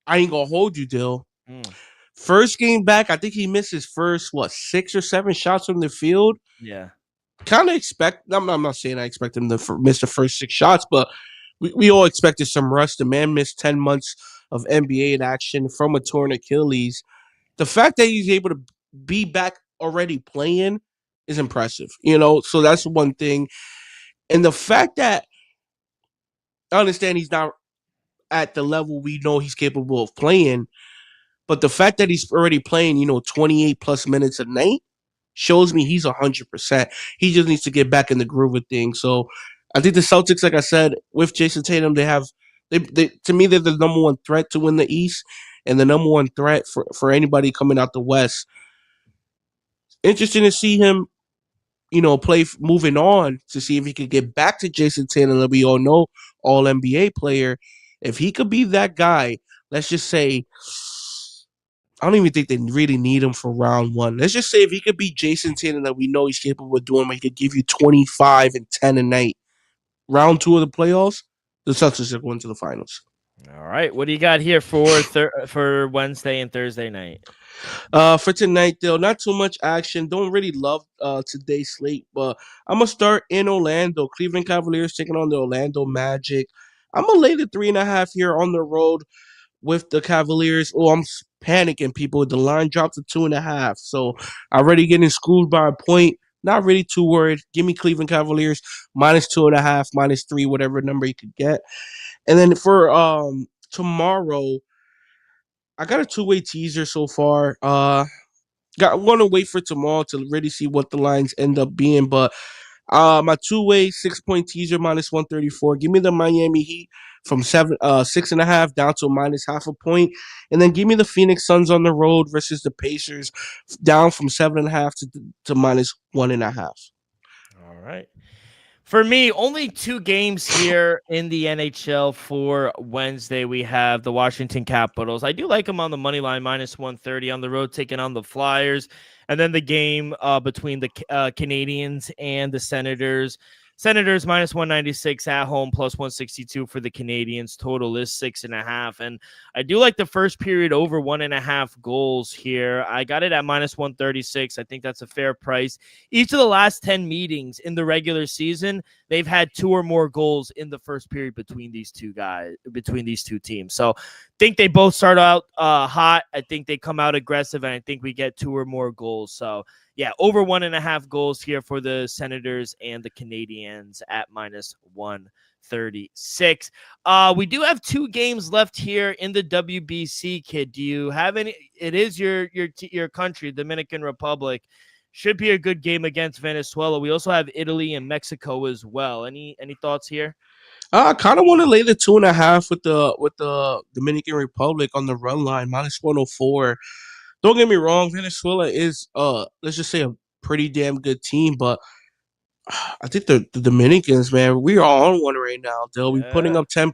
I ain't gonna hold you, Dill. First game back, I think he missed his first 6 or 7 shots from the field. Yeah. Kind of expect. I'm not saying I expect him to miss the first 6 shots, but we all expected some rust. The man missed 10 months of NBA in action from a torn Achilles. The fact that he's able to be back already playing is impressive, so that's one thing. And the fact that I understand he's not at the level we know he's capable of playing, but the fact that he's already playing, 28 plus minutes a night shows me he's 100%. He just needs to get back in the groove of things. So I think the Celtics, like I said, with Jason Tatum, they to me, they're the number one threat to win the East and the number one threat for anybody coming out the West. Interesting to see him, play moving on to see if he could get back to Jason Tatum that we all know, all NBA player. If he could be that guy, let's just say, I don't even think they really need him for round 1. Let's just say if he could be Jason Tatum that we know he's capable of doing, where he could give you 25 and 10 a night. Round 2 of the playoffs, the Celtics are going to the finals. All right. What do you got here for Wednesday and Thursday night? For tonight, though, not too much action. Don't really love today's slate, but I'm going to start in Orlando. Cleveland Cavaliers taking on the Orlando Magic. I'm going to lay the 3.5 here on the road with the Cavaliers. Oh, I'm panicking, people. The line dropped to 2.5. So already getting screwed by a point. Not really too worried. Give me Cleveland Cavaliers minus 2.5, minus 3, whatever number you could get. And then for tomorrow, I got a 2-way teaser so far. Want to wait for tomorrow to really see what the lines end up being. But my 2-way 6-point teaser minus 134. Give me the Miami Heat from 6.5 down to minus half a point, and then give me the Phoenix Suns on the road versus the Pacers down from 7.5 to minus 1.5. All right. For me, only 2 games here in the NHL for Wednesday. We have the Washington Capitals. I do like them on the money line, minus 130 on the road, taking on the Flyers. And then the game between the Canadiens and the Senators. Senators minus 196 at home, plus 162 for the Canadiens. Total is 6.5. And I do like the first period over 1.5 goals here. I got it at minus 136. I think that's a fair price. Each of the last 10 meetings in the regular season, they've had 2 or more goals in the first period between these two teams. So I think they both start out hot. I think they come out aggressive, and I think we get 2 or more goals. So yeah, over 1.5 goals here for the Senators and the Canadiens at minus 136. We do have 2 games left here in the WBC, kid. Do you have any? It is your country, Dominican Republic. Should be a good game against Venezuela. We also have Italy and Mexico as well. Any thoughts here? I kind of want to lay the 2.5 with the Dominican Republic on the run line -104. Don't get me wrong, Venezuela is let's just say a pretty damn good team, but I think the Dominicans, man, we are on one right now. They'll be putting up 10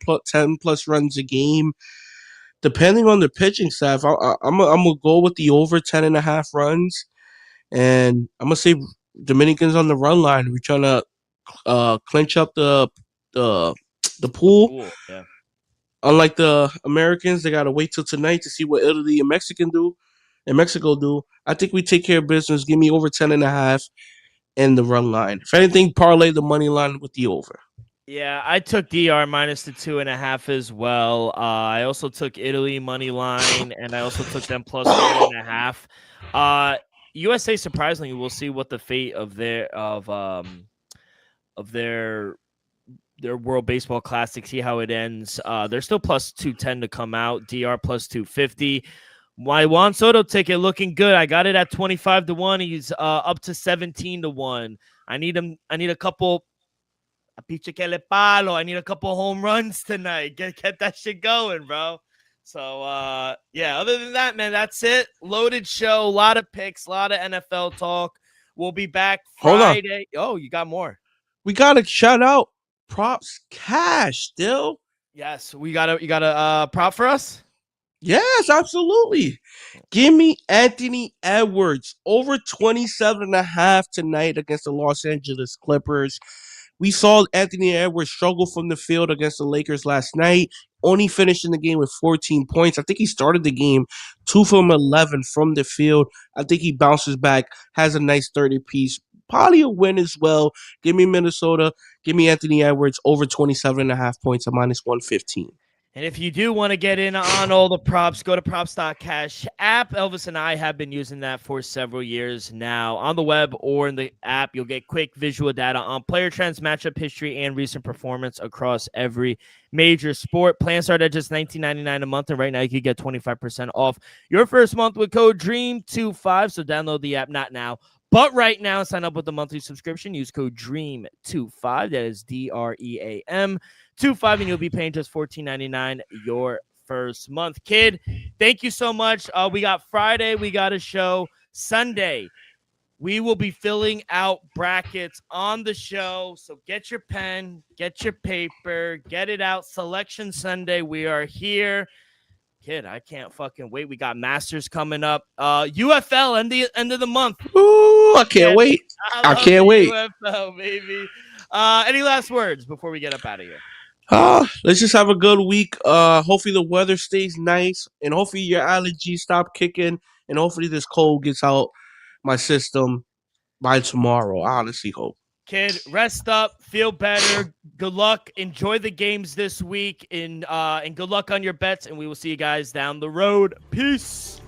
plus runs a game. Depending on the pitching staff, I'm gonna go with the over 10.5 runs, and I'm gonna say Dominicans on the run line. We're trying to clinch up the pool. Cool. Yeah. Unlike the Americans, they gotta wait till tonight to see what Italy and Mexico do. I think we take care of business. Give me over 10.5 and the run line. If anything, parlay the money line with the over. Yeah, I took DR minus the 2.5 as well. I also took Italy money line, and I also took them plus 1.5. USA, surprisingly, we'll see what the fate of their World Baseball Classic, see how it ends. They're still plus 210 to come out. DR plus 250. My Juan Soto ticket looking good. I got it at 25-1. He's up to 17-1. I need a couple. I need a couple home runs tonight. Get that shit going, bro. So yeah, other than that, man, that's it. Loaded show, a lot of picks, a lot of NFL talk. We'll be back Friday. Oh, you got more. We gotta shout out Props.Cash still. Yes, you got a prop for us? Yes, absolutely. Give me Anthony Edwards over 27.5 tonight against the Los Angeles Clippers. We saw Anthony Edwards struggle from the field against the Lakers last night, only finishing the game with 14 points. I think he started the game 2 from 11 from the field. I think he bounces back, has a nice 30-piece. Probably a win as well. Give me Minnesota. Give me Anthony Edwards over 27.5 points at -115. And if you do want to get in on all the props, go to Props.Cash app. Elvis and I have been using that for several years now. On the web or in the app, you'll get quick visual data on player trends, matchup history, and recent performance across every major sport. Plans start at just $19.99 a month, and right now you can get 25% off your first month with code DREAM25. So download the app, not now, but right now. Sign up with the monthly subscription. Use code DREAM25. That is DREAM25, and you'll be paying just $14.99 your first month. Kid, thank you so much. We got Friday. We got a show. Sunday, we will be filling out brackets on the show. So get your pen, get your paper, get it out. Selection Sunday. We are here. Kid, I can't fucking wait. We got Masters coming up. UFL, end of the month. Ooh, I can't wait. I can't wait. UFL, baby. Any last words before we get up out of here? Let's just have a good week. Hopefully the weather stays nice, and hopefully your allergies stop kicking, and hopefully this cold gets out my system by tomorrow. I honestly hope. Kid, rest up, feel better. Good luck. Enjoy the games this week, and good luck on your bets. And we will see you guys down the road. Peace.